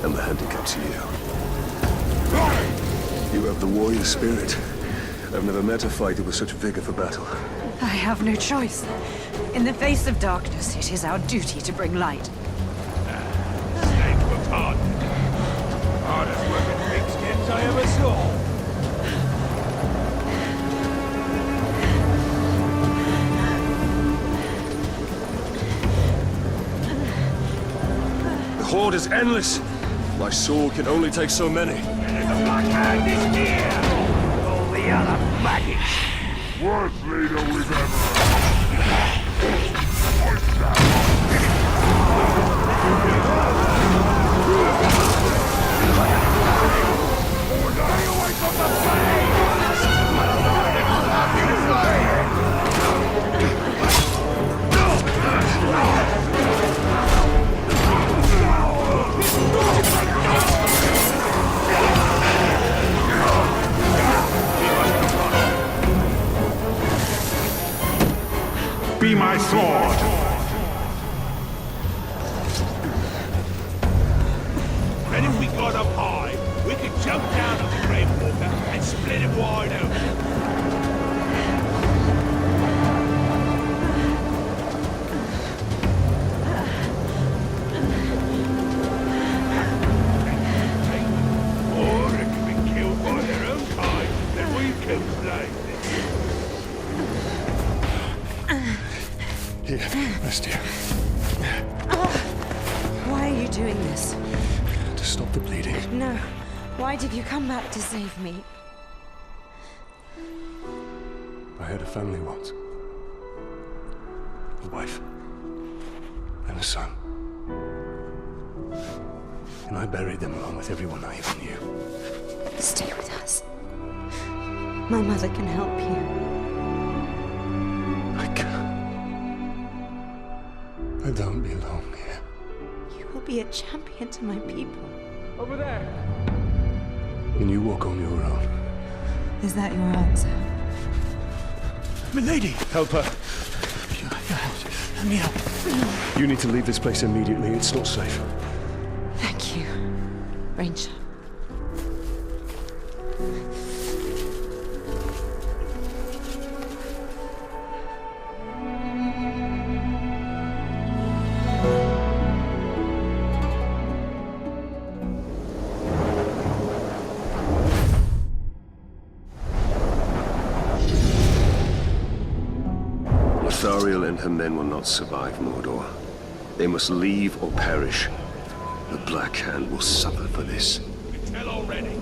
am the handicap to you. You have the warrior spirit. I've never met a fighter with such vigor for battle. I have no choice. In the face of darkness, it is our duty to bring light. Snake was hard. Hardest working pigskins I ever saw. The horde is endless. My sword can only take so many. And the Black Hand is here! All the other maggots! Worst leader we've ever Be my sword! And if we got up high, we could jump down on the Grave Walker and split it wide open. Or it could be killed by their own kind, then we killed slaves. Here, rest here. Why are you doing this? To stop the bleeding. No. Why did you come back to save me? I had a family once. A wife. And a son. And I buried them along with everyone I ever knew. Stay with us. My mother can help you. I can't. I don't belong here. You will be a champion to my people. Over there! And you walk on your own. Is that your answer? Milady! Help her. Let me help. You need to leave this place immediately. It's not safe. Thank you, Ranger. men will not survive Mordor. They must leave or perish. The Black Hand will suffer for this. Tell already.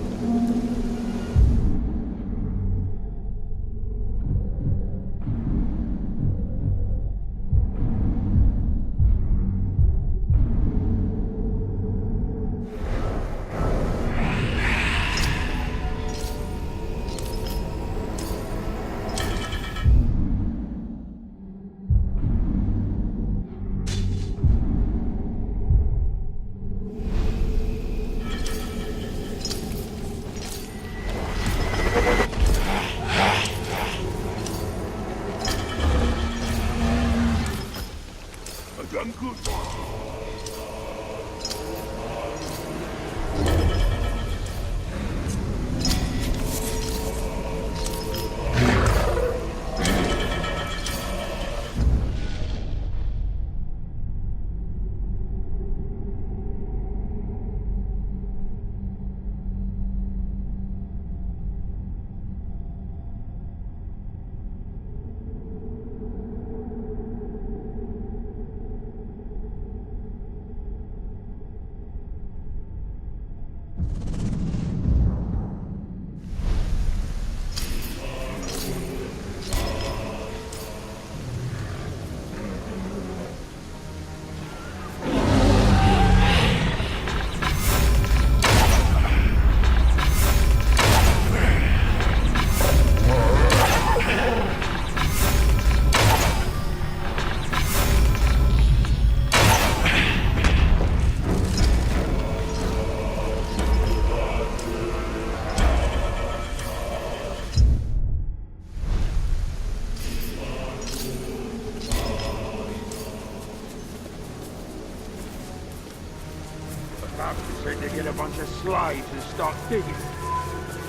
Said to get a bunch of slaves and start digging.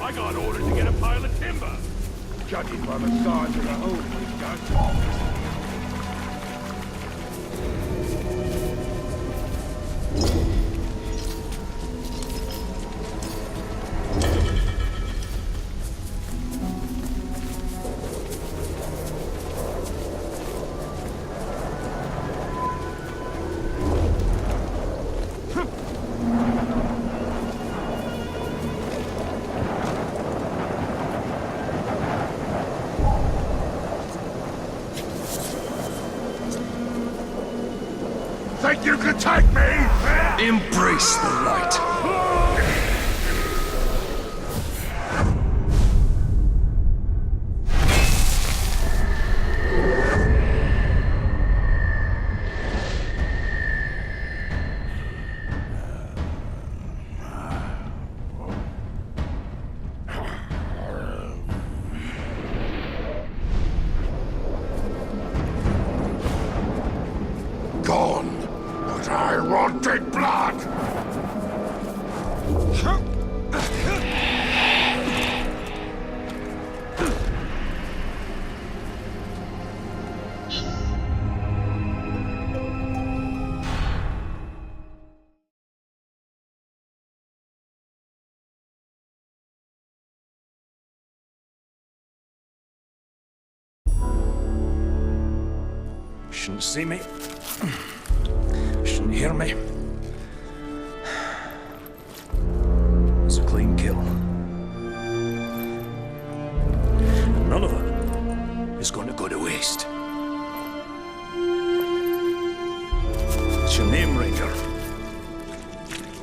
I got orders to get a pile of timber. Judging by the size of the hole we've dug. Think you can take me? Embrace the light. Gone. But I wanted blood! Shouldn't see me. Shouldn't hear me. It's a clean kill. And none of it is going to go to waste. What's your name, Ranger?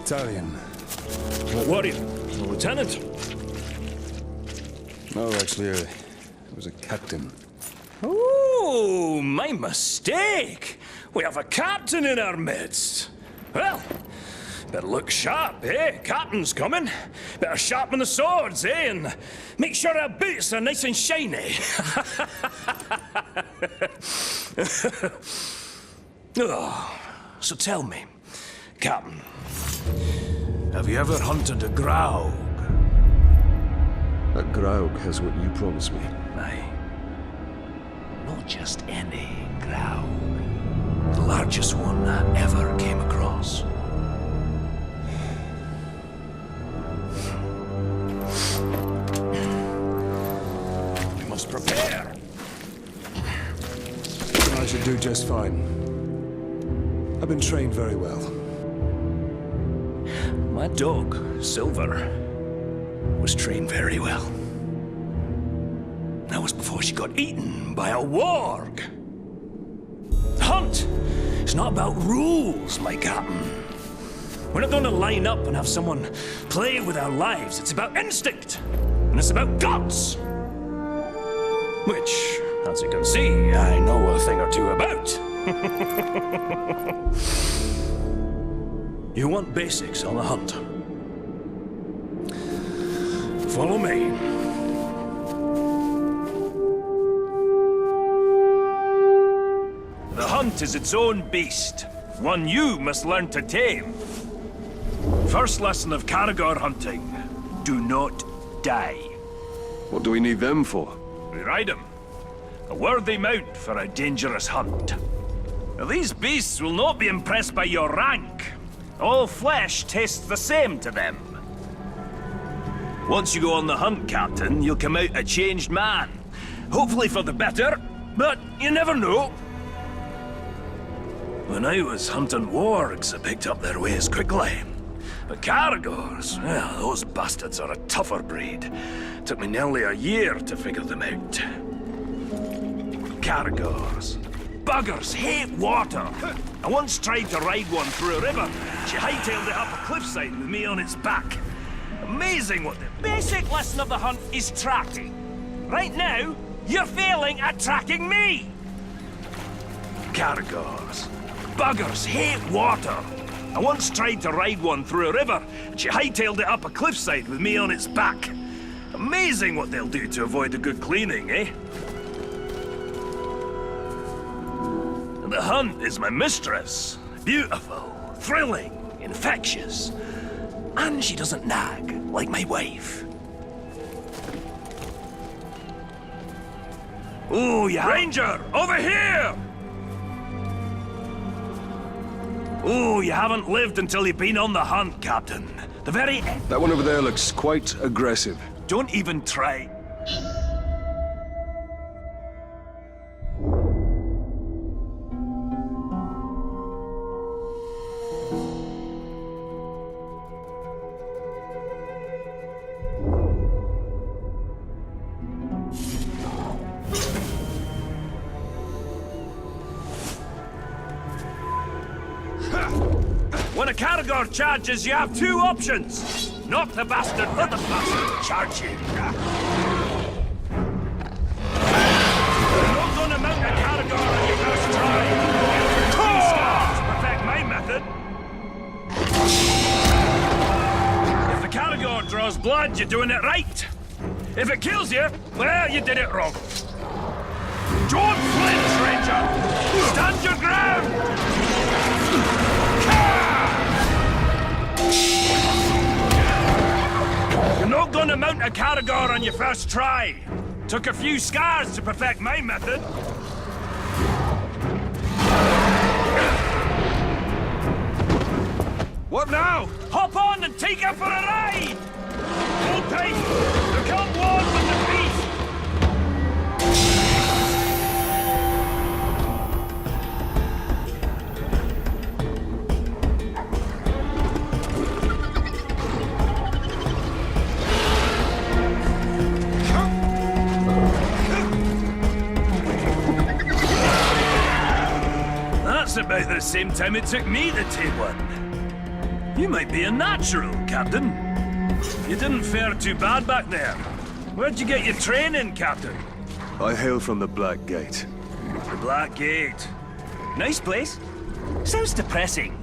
Italian. What warrior? A lieutenant? No, actually, I was a captain. Oh, my mistake. We have a captain in our midst. Well, better look sharp, eh? Captain's coming. Better sharpen the swords, eh? And make sure our boots are nice and shiny. Oh, so tell me, Captain, have you ever hunted a Graug? That Graug has what you promised me. Aye. Not just any Graug. The largest one I ever came across. We must prepare. I should do just I've been trained very well. My dog, Silver, was trained very well. That was before she got eaten by a warg. The hunt is not about rules, my captain. We're not going to line up and have someone play with our lives. It's about instinct, and it's about guts. Which, as you can see, I know a thing or two about. You want basics on the hunt? Follow me. The hunt is its own beast, one you must learn to tame. First lesson of Caragor hunting, do not die. What do we need them for? We ride them. A worthy mount for a dangerous hunt. Now, these beasts will not be impressed by your rank. All flesh tastes the same to them. Once you go on the hunt, Captain, you'll come out a changed man. Hopefully for the better, but you never know. When I was hunting wargs, I picked up their ways quickly. But Caragors, well, those bastards are a tougher breed. Took me nearly a year to figure them out. Caragors. Buggers hate water. I once tried to ride one through a river. She hightailed it up a cliffside with me on its back. Amazing what the basic lesson of the hunt is tracking. Right now, you're failing at tracking me. Caragors. Buggers hate water. I once tried to ride one through a river. She hightailed it up a cliffside with me on its back. Amazing what they'll do to avoid a good cleaning, eh? The hunt is my mistress. Beautiful, thrilling, infectious. And she doesn't nag, like my wife. Oh, yeah. Ranger, over here! Oh, you haven't lived until you've been on the hunt, Captain. The very end. That one over there looks quite aggressive. Don't even try. When a Caragor charges, you have two options. Knock the bastard, or the bastard charge you. You're not gonna mount a Caragor on your first try. Three scars to perfect my method. If the Caragor draws blood, you're doing it right. If it kills you, well, you did it wrong. Don't flinch, Ranger! Stand your ground! You're not gonna mount a Caragor on your first try. Took a few scars to perfect my method. What now? Hop on and take her for a ride! Hold tight! There come one with the beast! That's about the same time it took me to tame one. You might be a natural, Captain. You didn't fare too bad back there. Where'd you get your training, Captain? I hail from the Black Gate. The Black Gate. Nice place. Sounds depressing.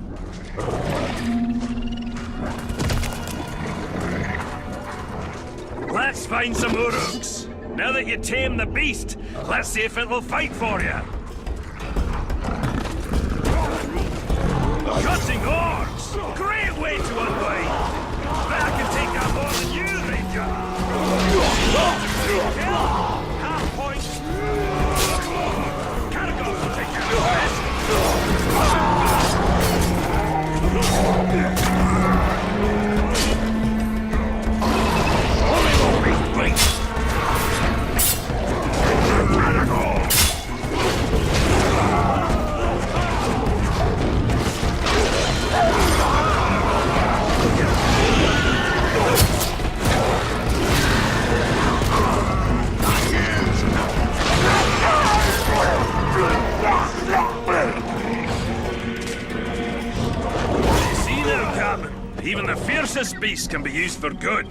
Let's find some Uruks. Now that you tame the beast, let's see if it'll fight for you. Cutting orcs! Great way to unwind! Bet I can take out more than you, Ranger! Half point! Caragor will take out the rest! Even the fiercest beast can be used for good.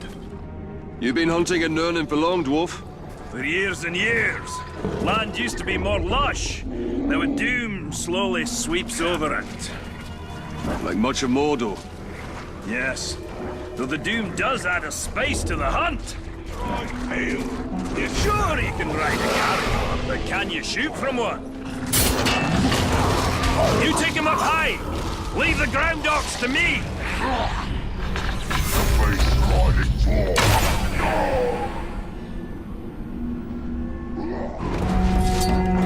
You been hunting in Nurnin for long, dwarf? For years and years. Land used to be more lush. Now a doom slowly sweeps over it. Like much of Mordor. Yes. Though the doom does add a spice to the hunt. You're sure you can ride a carrot, but can you shoot from one? You take him up high. Leave the ground dogs to me.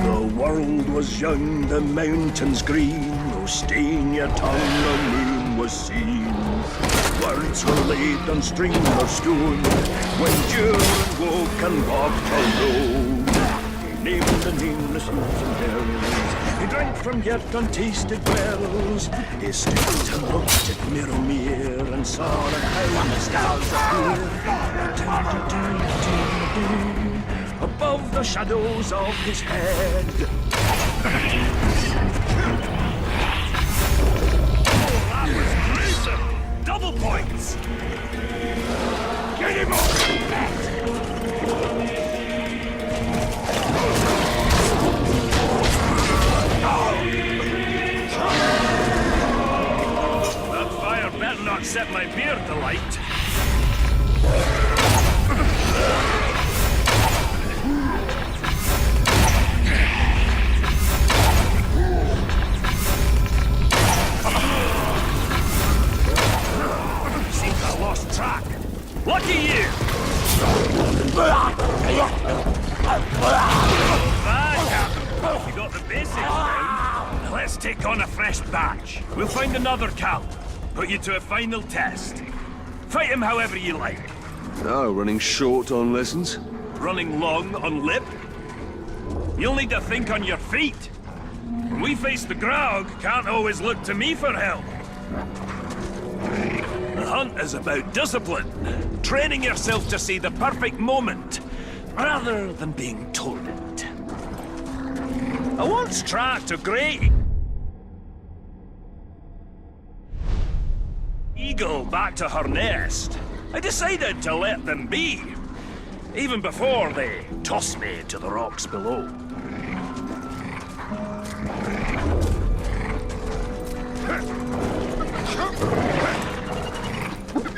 The world was young, the mountains green, no stain yet on the moon was seen. Words were laid on string or stone, when Durin woke and walked alone. He named the nameless hills and hills, he drank from yet untasted wells. He stood and looked at Mirror and saw that how the stars appear above the shadows of his head. That was gruesome! Double points! Get him off! That fire better not set my beard alight. Seems I lost track. Lucky you! Bad, Captain. You got the basics down. Now let's take on a fresh batch. We'll find another Cal. Put you to a final test. Fight him however you like. Oh, running short on lessons? Running long on lip. You'll need to think on your feet. When we face the Graug, can't always look to me for help. The hunt is about discipline. Training yourself to see the perfect moment, rather than being told it. I once tracked a great eagle back to her nest. I decided to let them be, even before they tossed me to the rocks below.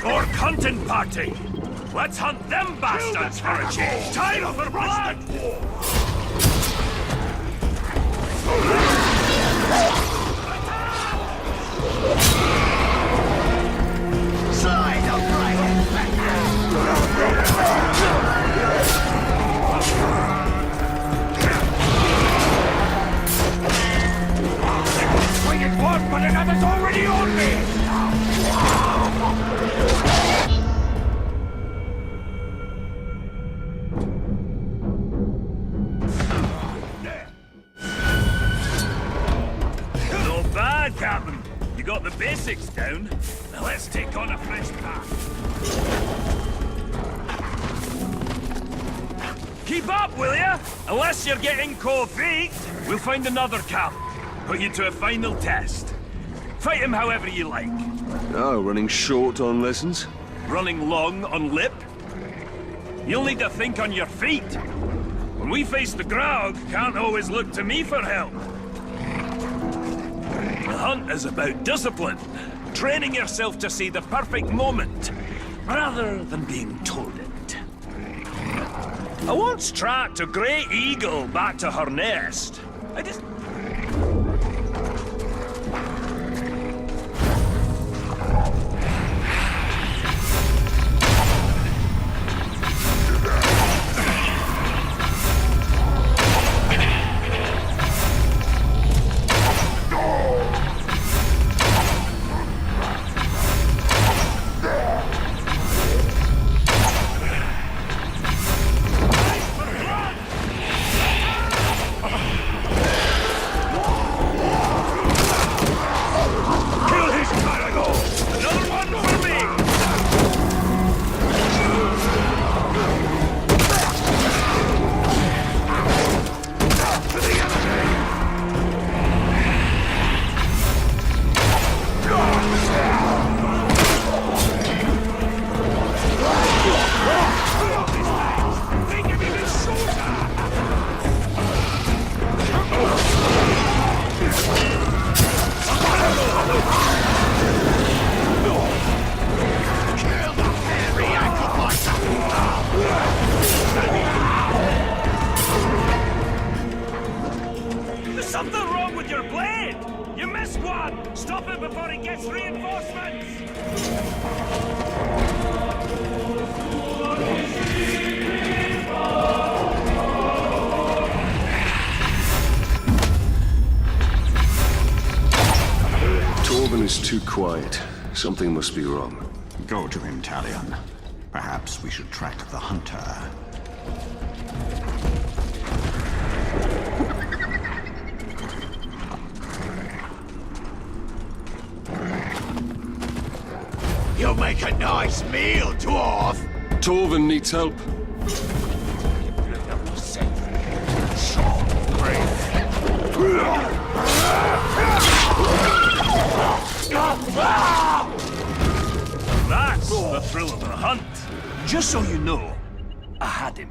Orc hunting party! Let's hunt them bastards for a change! Time for blood! Slide up, Swing it one, but another's already on me! Not bad, Captain. You got the basics down. Now let's take on a fresh path. Keep up, will ya? Unless you're getting cold feet, we'll find another Cal. Put you to a final test. Fight him however you like. Oh, running short on lessons? Running long on lip. You'll need to think on your feet. When we face the Graug, can't always look to me for help. The hunt is about discipline. Training yourself to see the perfect moment, rather than being told it. I once tracked a great eagle back to her nest. I just... missed one! Stop it before he gets reinforcements! Torben is too quiet. Something must be wrong. Go to him, Talion. Perhaps we should track the hunter. You'll make a nice meal, dwarf. Torben needs help. That's the thrill of the hunt. Just so you know, I had him.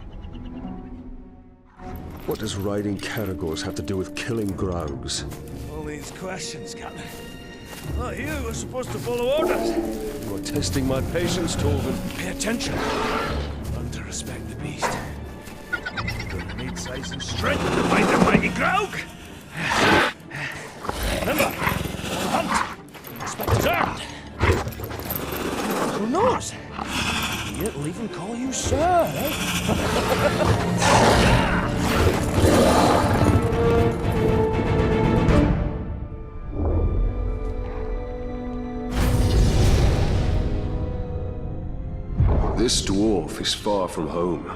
What does riding Caragors have to do with killing Graugs? All these questions, Captain. Not you were supposed to follow orders. You are testing my patience, Torben. Pay attention. Learn to respect the beast. You're gonna need size and strength to fight the mighty Graug. Remember, on the hunt. Respect is earned. Who knows? He'll even call you sir, eh? This dwarf is far from home.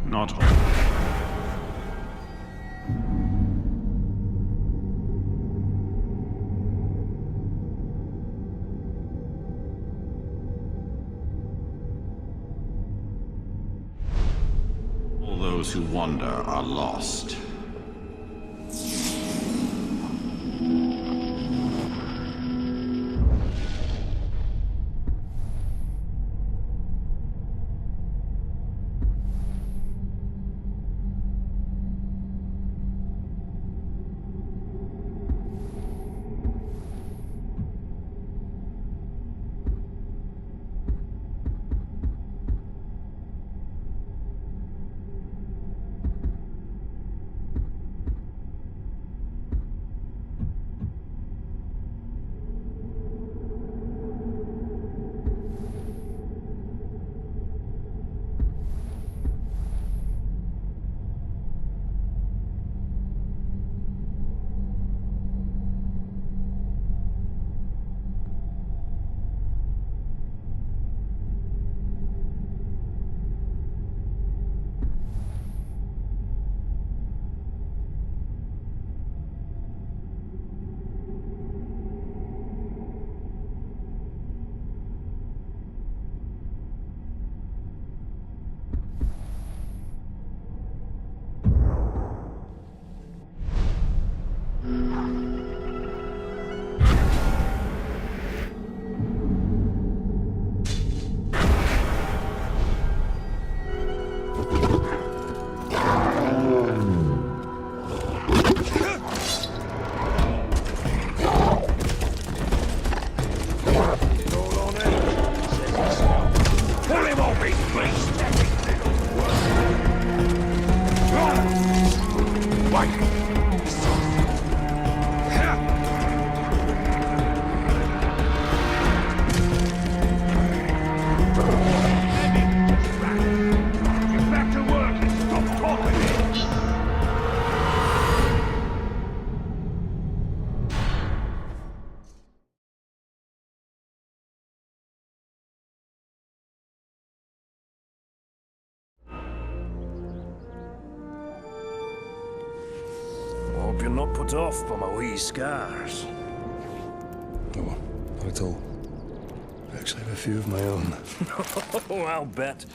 Not all. All those who wander are lost. you're not put off by my wee scars. No, not at all. I actually have a few of my own. Oh, I'll bet.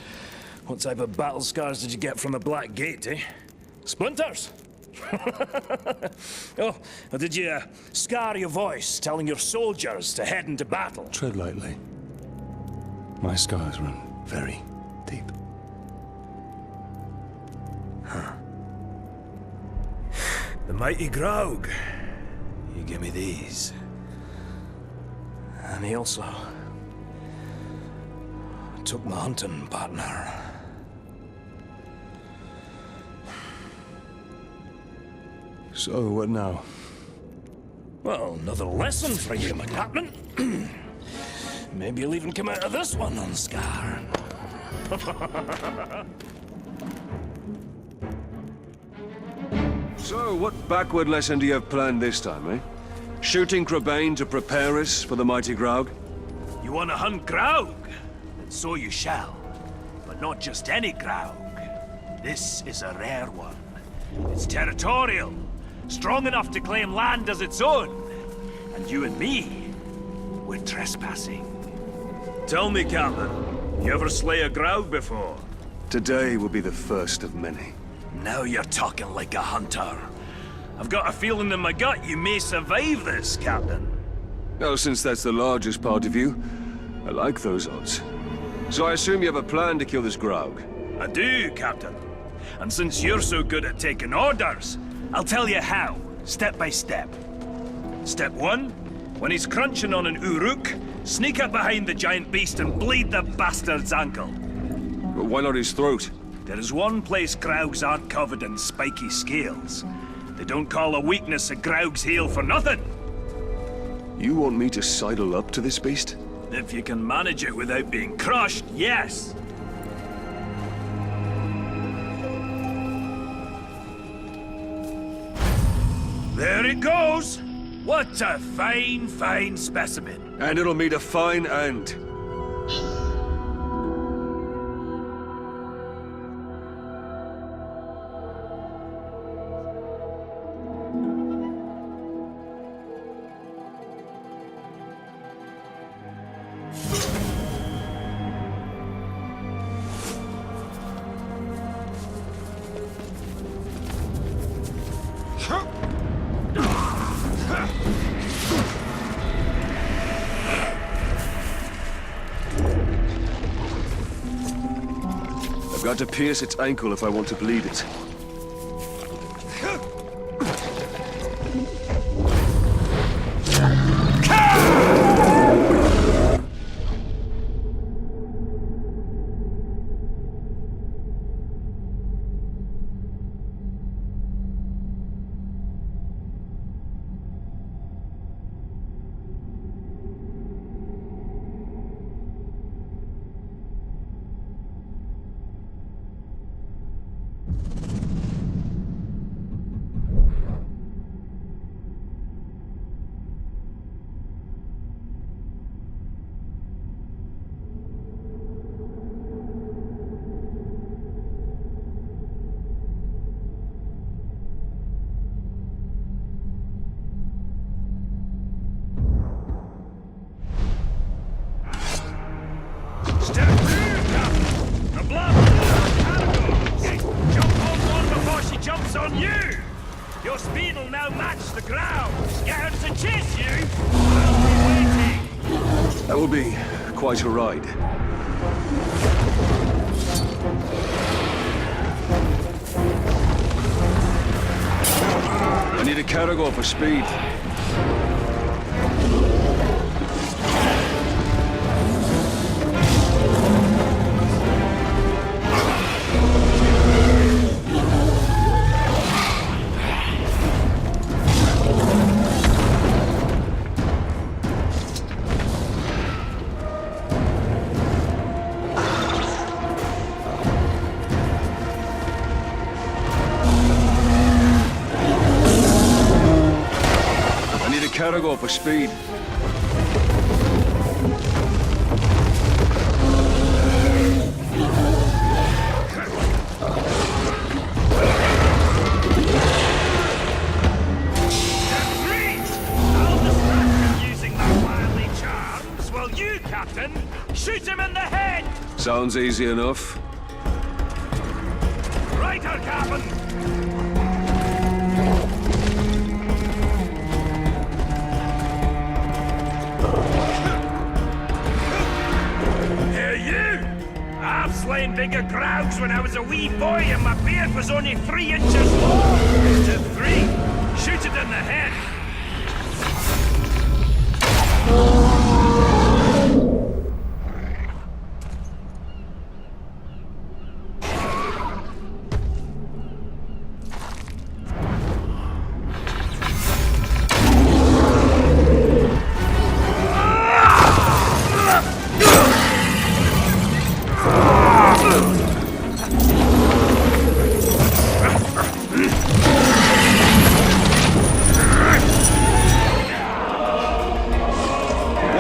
What type of battle scars did you get from the Black Gate, eh? Splinters? Oh, or did you scar your voice telling your soldiers to head into battle? Tread lightly. My scars run very deep. Huh. The mighty Graug. You give me these. And he also took my hunting partner. So, what now? Well, another lesson for you, my captain. Maybe you'll even come out of this one unscarred. So, what backward lesson do you have planned this time, eh? Shooting Crebain to prepare us for the mighty Graug? You want to hunt Graug? And so you shall. But not just any Graug. This is a rare one. It's territorial. Strong enough to claim land as its own. And you and me, we're trespassing. Tell me, Captain, you ever slay a Graug before? Today will be the first of many. Now you're talking like a hunter. I've got a feeling in my gut you may survive this, Captain. Well, since that's the largest part of you, I like those odds. So I assume you have a plan to kill this Graug? I do, Captain. And since you're so good at taking orders, I'll tell you how, step by step. Step 1, when he's crunching on an Uruk, sneak up behind the giant beast and bleed the bastard's ankle. But why not his throat? There is one place Graugs aren't covered in spiky scales. They don't call a weakness a Graug's heel for nothing. You want me to sidle up to this beast? If you can manage it without being crushed, yes. There it goes! What a fine, fine specimen. And it'll meet a fine end. I've got to pierce its ankle if I want to bleed it. Your speed will now match the ground. Get her to chase you. I'll be waiting. That will be quite a ride. I need a Caragor for speed. Caragor for speed. Sounds easy enough. Right, our Captain! Hey, you! I've slain bigger grougs when I was a wee boy and my beard was only 3 inches long. To 3. Shoot it in the head.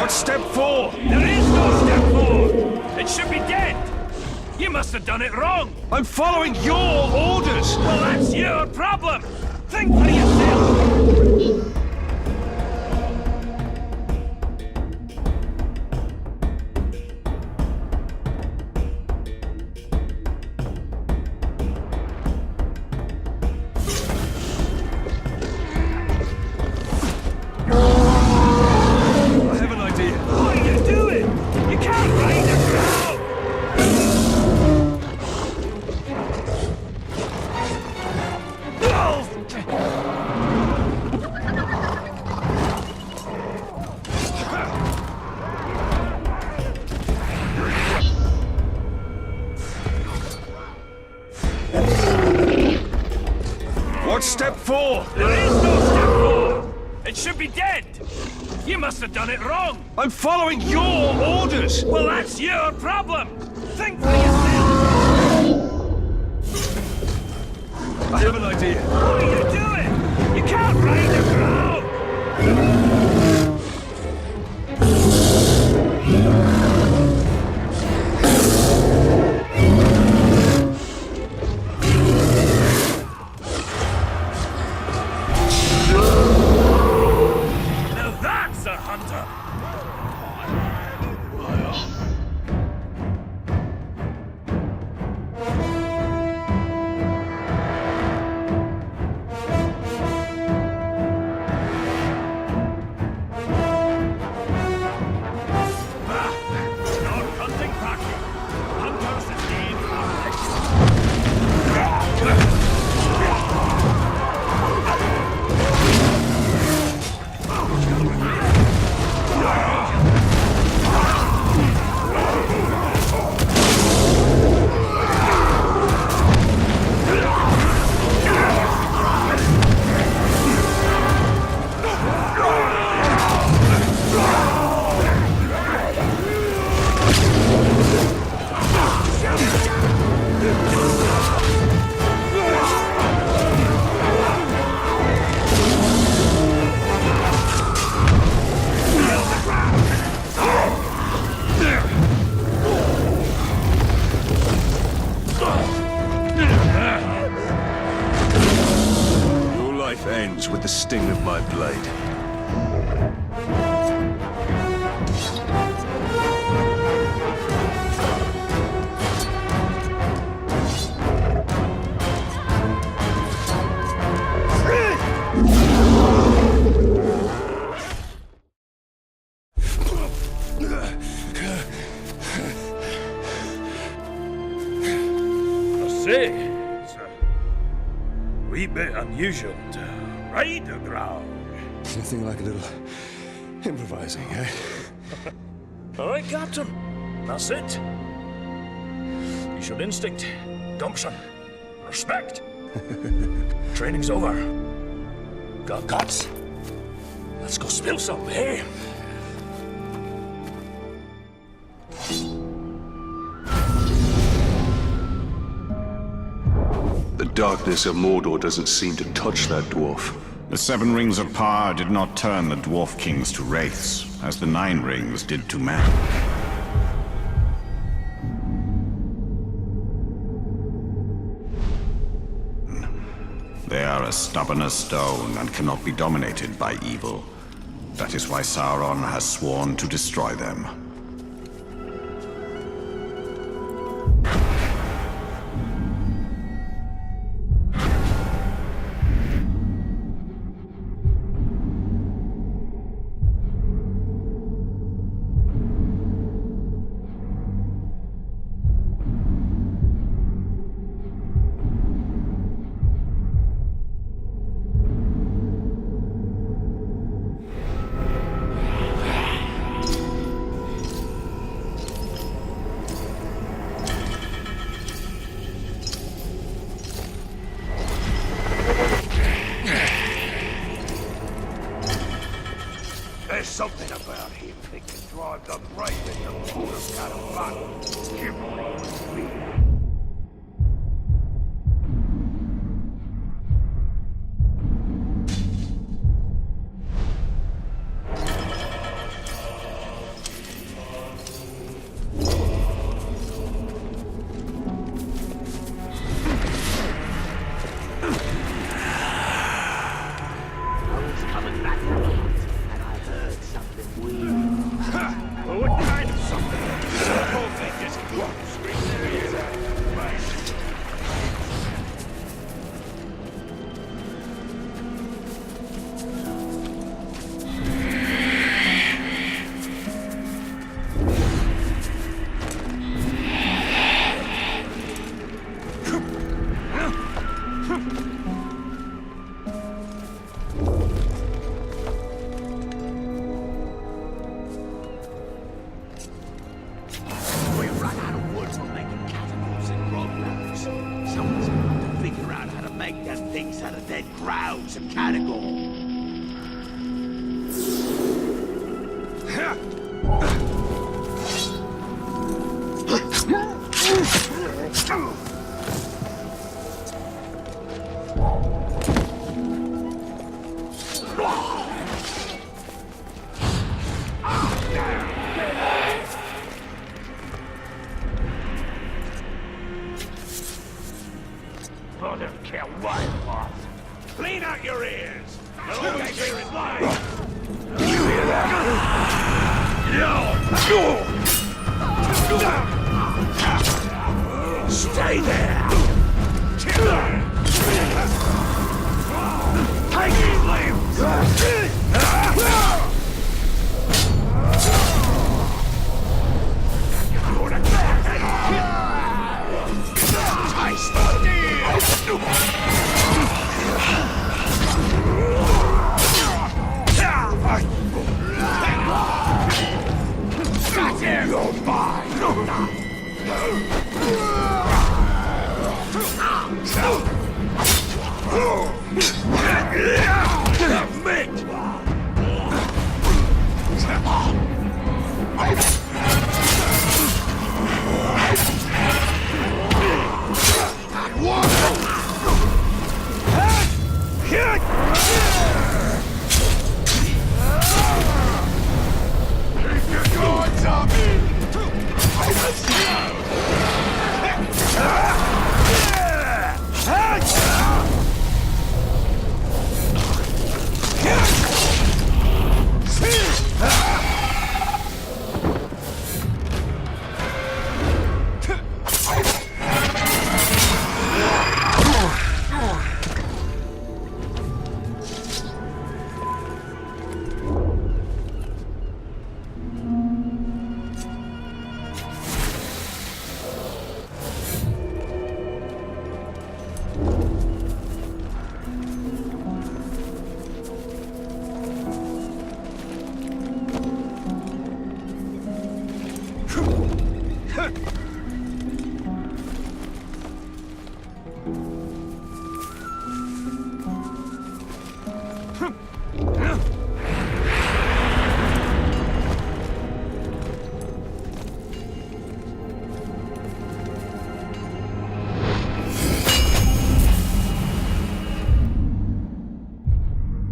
Step 4! There is no step 4! It should be dead! You must have done it wrong! I'm following your orders! Well, that's your problem! Think for yourself! What's step 4? There is no step 4! It should be dead! You must have done it wrong! I'm following your orders! Well, that's your problem! Think for yourself! I have an idea. What are you doing? You can't ride the crowd! Ends with the sting of my blade. I say, it's a wee bit unusual to ride the ground. Anything like a little improvising, eh? All right, Captain. That's it. You showed instinct, gumption, respect. Training's over. Got guts. Let's go spill some, eh? The darkness of Mordor doesn't seem to touch that dwarf. The 7 rings of power did not turn the dwarf kings to wraiths, as the 9 rings did to man. They are as stubborn as stone and cannot be dominated by evil. That is why Sauron has sworn to destroy them. want the brave in the border caravan. Give me. Clean out your ears! Don't get here in line! You hear that? Stay there! Take his limbs! Taste the That's it! You're mine!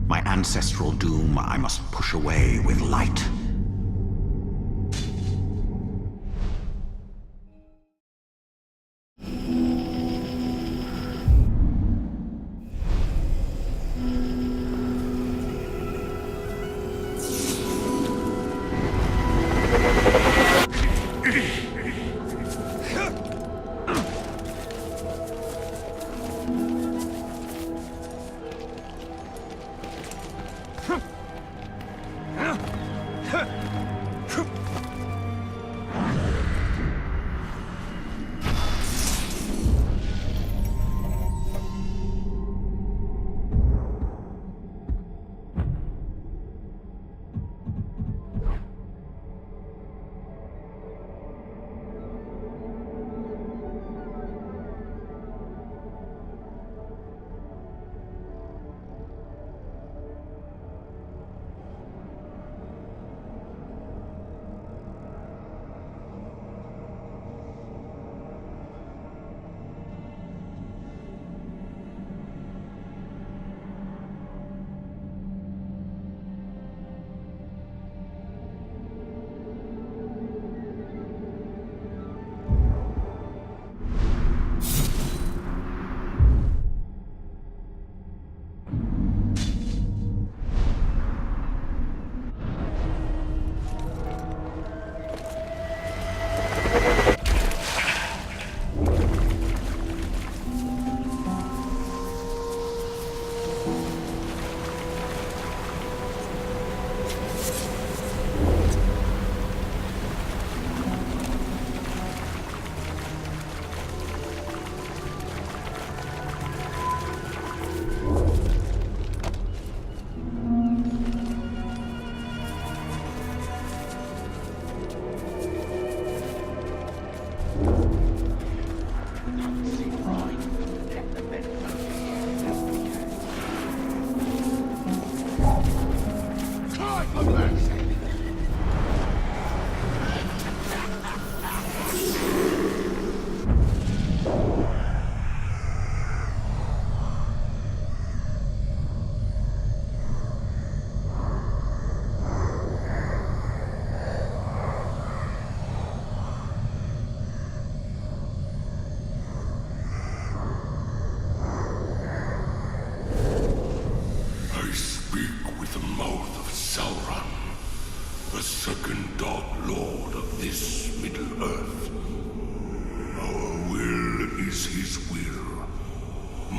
My ancestral doom I must push away with light.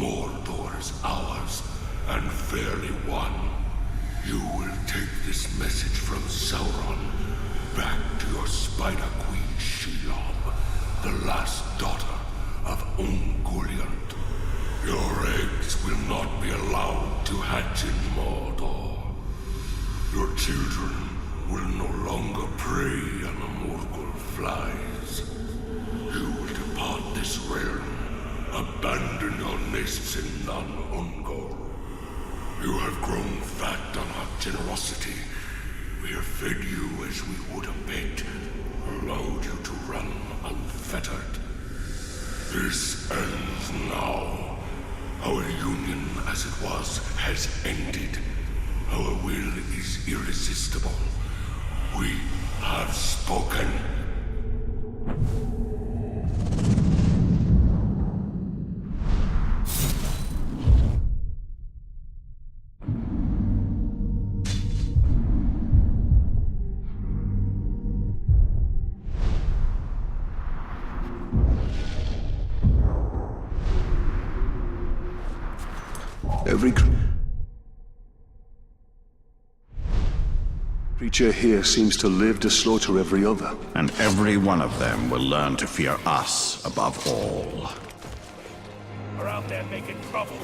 Mordor's ours, and fairly won. You will take this message from Sauron back to your Spider Queen Shelob, the last daughter of Ungoliant. Your eggs will not be allowed to hatch in Mordor. Your children will no longer prey on the Morgul flies. You will depart this realm, abandon your nests in Nan Ungol. You have grown fat on our generosity. We have fed you as we would a pet, allowed you to run unfettered. This ends now. Our union, as it was, has ended. Our will is irresistible. We have spoken. Every creature here seems to live to slaughter every other. And every one of them will learn to fear us above all. We're out there making trouble.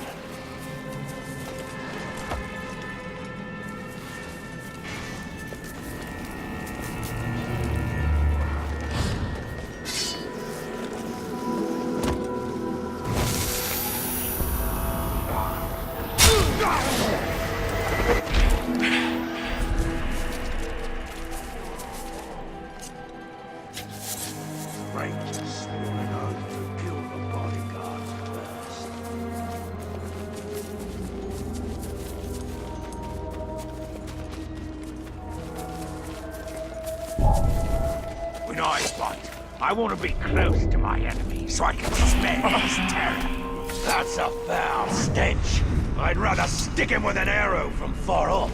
When I fight, I want to be close to my enemy so I can smell his terror. That's a foul stench. I'd rather stick him with an arrow from far off.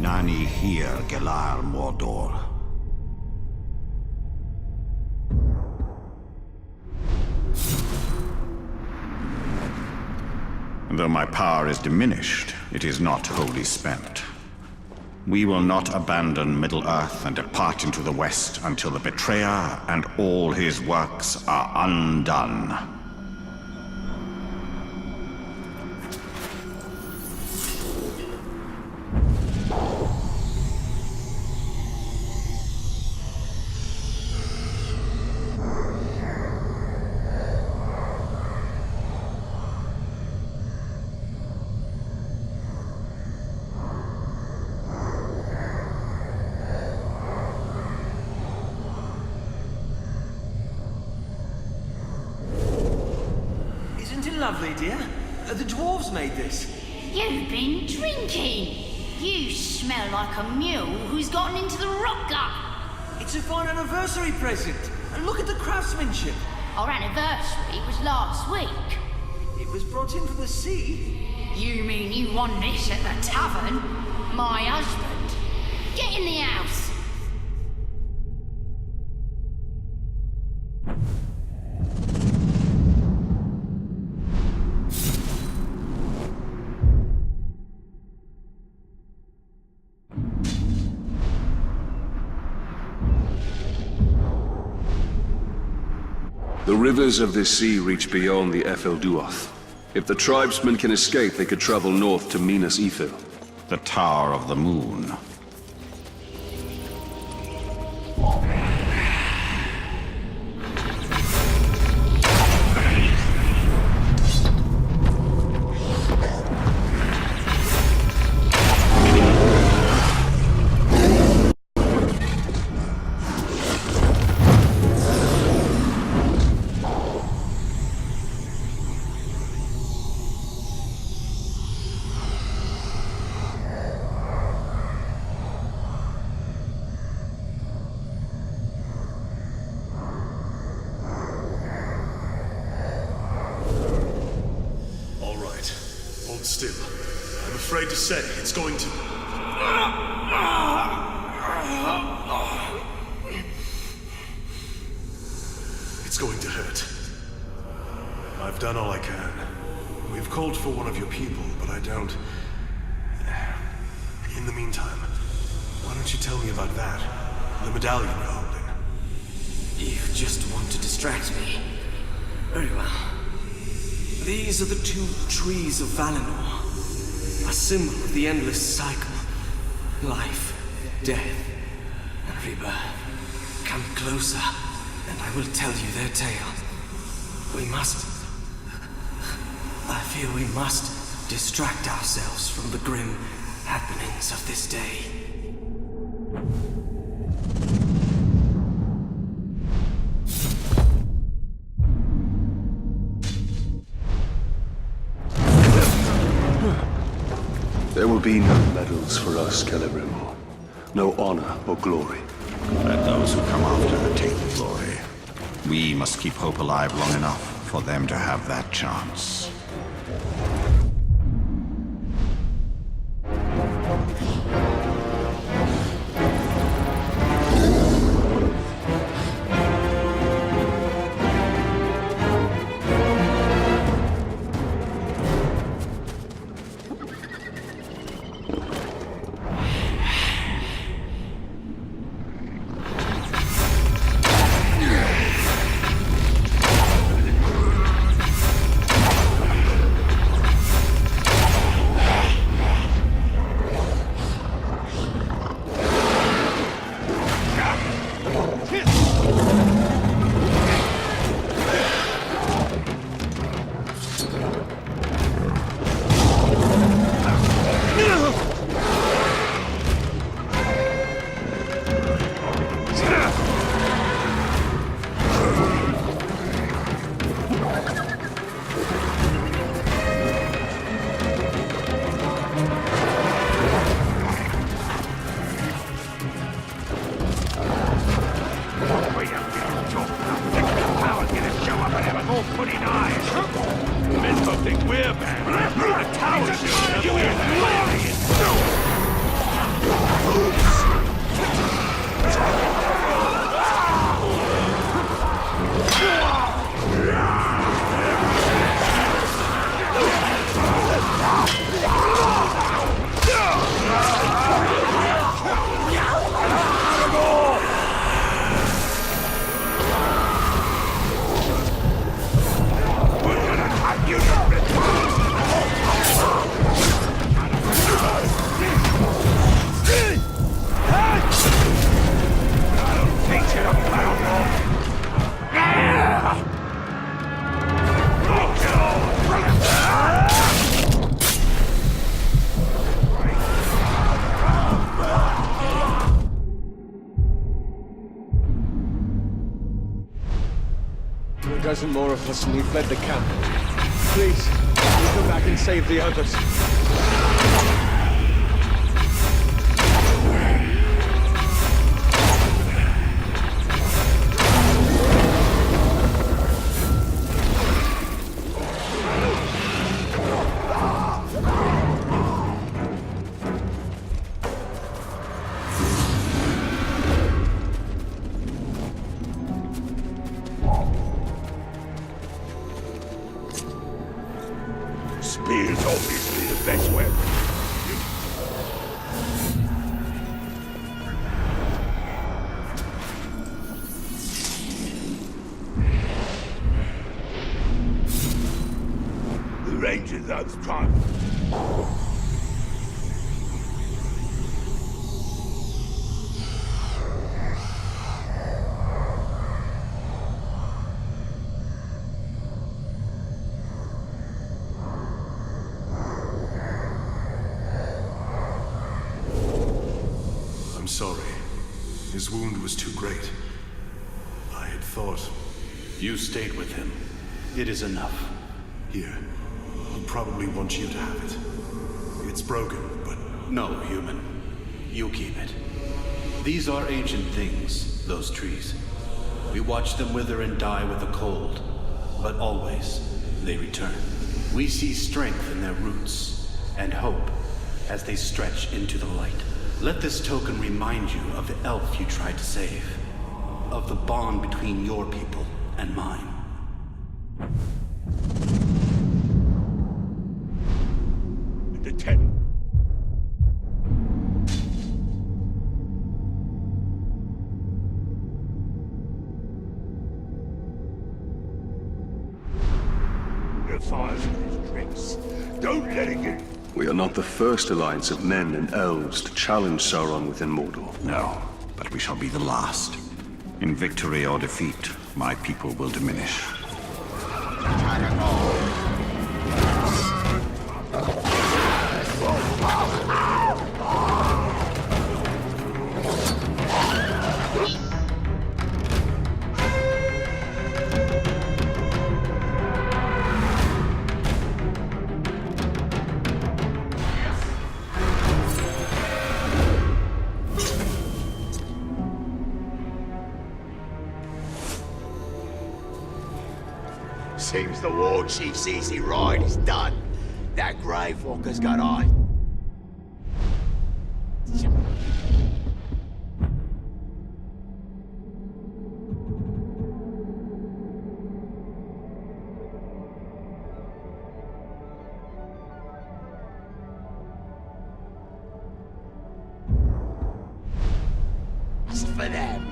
Nani here, Gelar Mordor. Though my power is diminished, it is not wholly spent. We will not abandon Middle-earth and depart into the West until the Betrayer and all his works are undone. Lovely, dear. The dwarves made this. You've been drinking. You smell like a mule who's gotten into the rock gut. It's a fine anniversary present. And look at the craftsmanship. Our anniversary was last week. It was brought in from the sea. You mean you won this at the tavern? My husband. Get in the house. The rivers of this sea reach beyond the Efelduoth. If the tribesmen can escape, they could travel north to Minas Ithil. The Tower of the Moon. Still, I'm afraid to say it's going to... It's going to hurt. I've done all I can. We've called for one of your people, but I don't... In the meantime, Why don't you tell me about that? The medallion you're holding. You just want to distract me. Very well. These are the two trees of Valinor. A symbol of the endless cycle. Life, death, and rebirth. Come closer, and I will tell you their tale. I feel we must distract ourselves from the grim happenings of this day. There will be no medals for us, Celebrimbor. No honor or glory. Let those who come after take the glory. We must keep hope alive long enough for them to have that chance. A dozen more of us and we fled the camp. Please, come back and save the others. Spear's obviously the best weapon. The range of those tribes. Sorry. His wound was too great. I had thought... You stayed with him. It is enough. Here. He'll probably want you to have it. It's broken, but... No, human. You keep it. These are ancient things, those trees. We watch them wither and die with the cold. But always, they return. We see strength in their roots, and hope as they stretch into the light. Let this token remind you of the elf you tried to save. Of the bond between your people and mine. The tent. We are not the first alliance of men and elves to challenge Sauron within Mordor. No, but we shall be the last. In victory or defeat, my people will diminish. Seems the war chief's easy ride is done. That Grave Walker's got eyes. Just for them.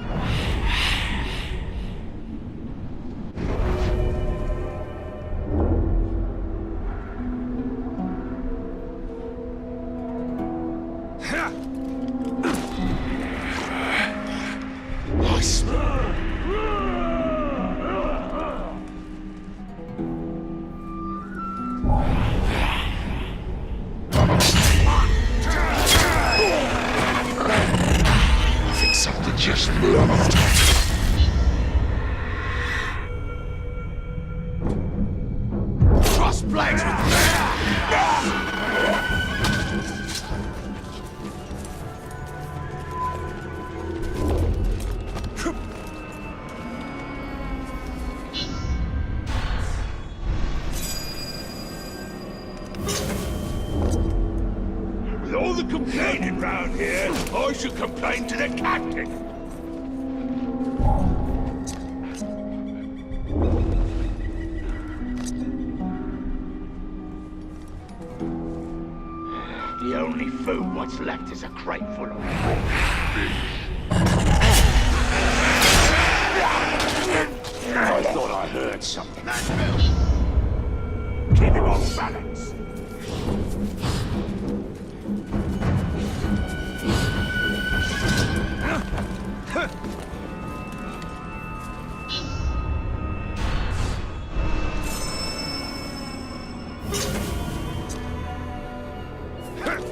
Just moved. Cross blades with With all the complaining round here, I should complain to the captain. the only food what's left is a crate full of I thought I heard something. Keep him off balance.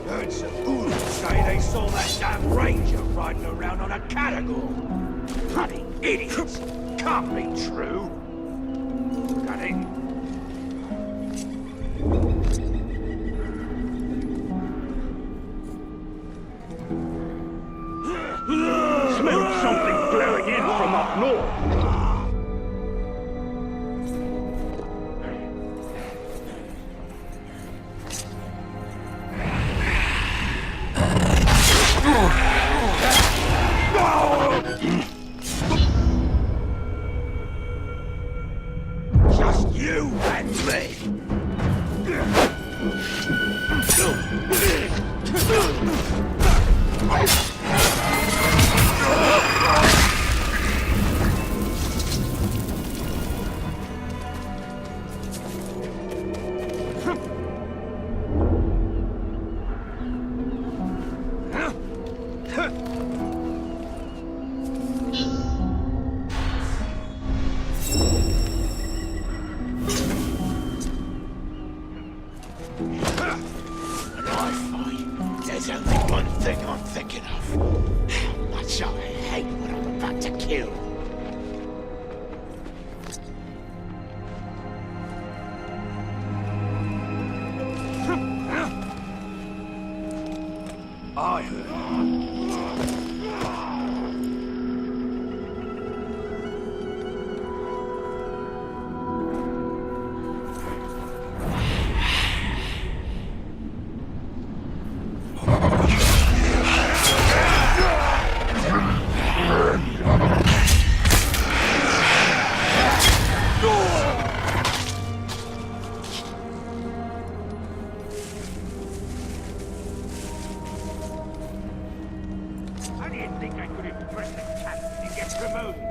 Heard some fools say they saw that damn ranger riding around on a catagor. Bloody idiots! Can't be true. Got it? Smelled something blowing in from up north. Just you and me. And I find there's only one thing I'm thinking of. How much I hate what I'm about to kill. I heard. I didn't think I could impress the captain and get promoted.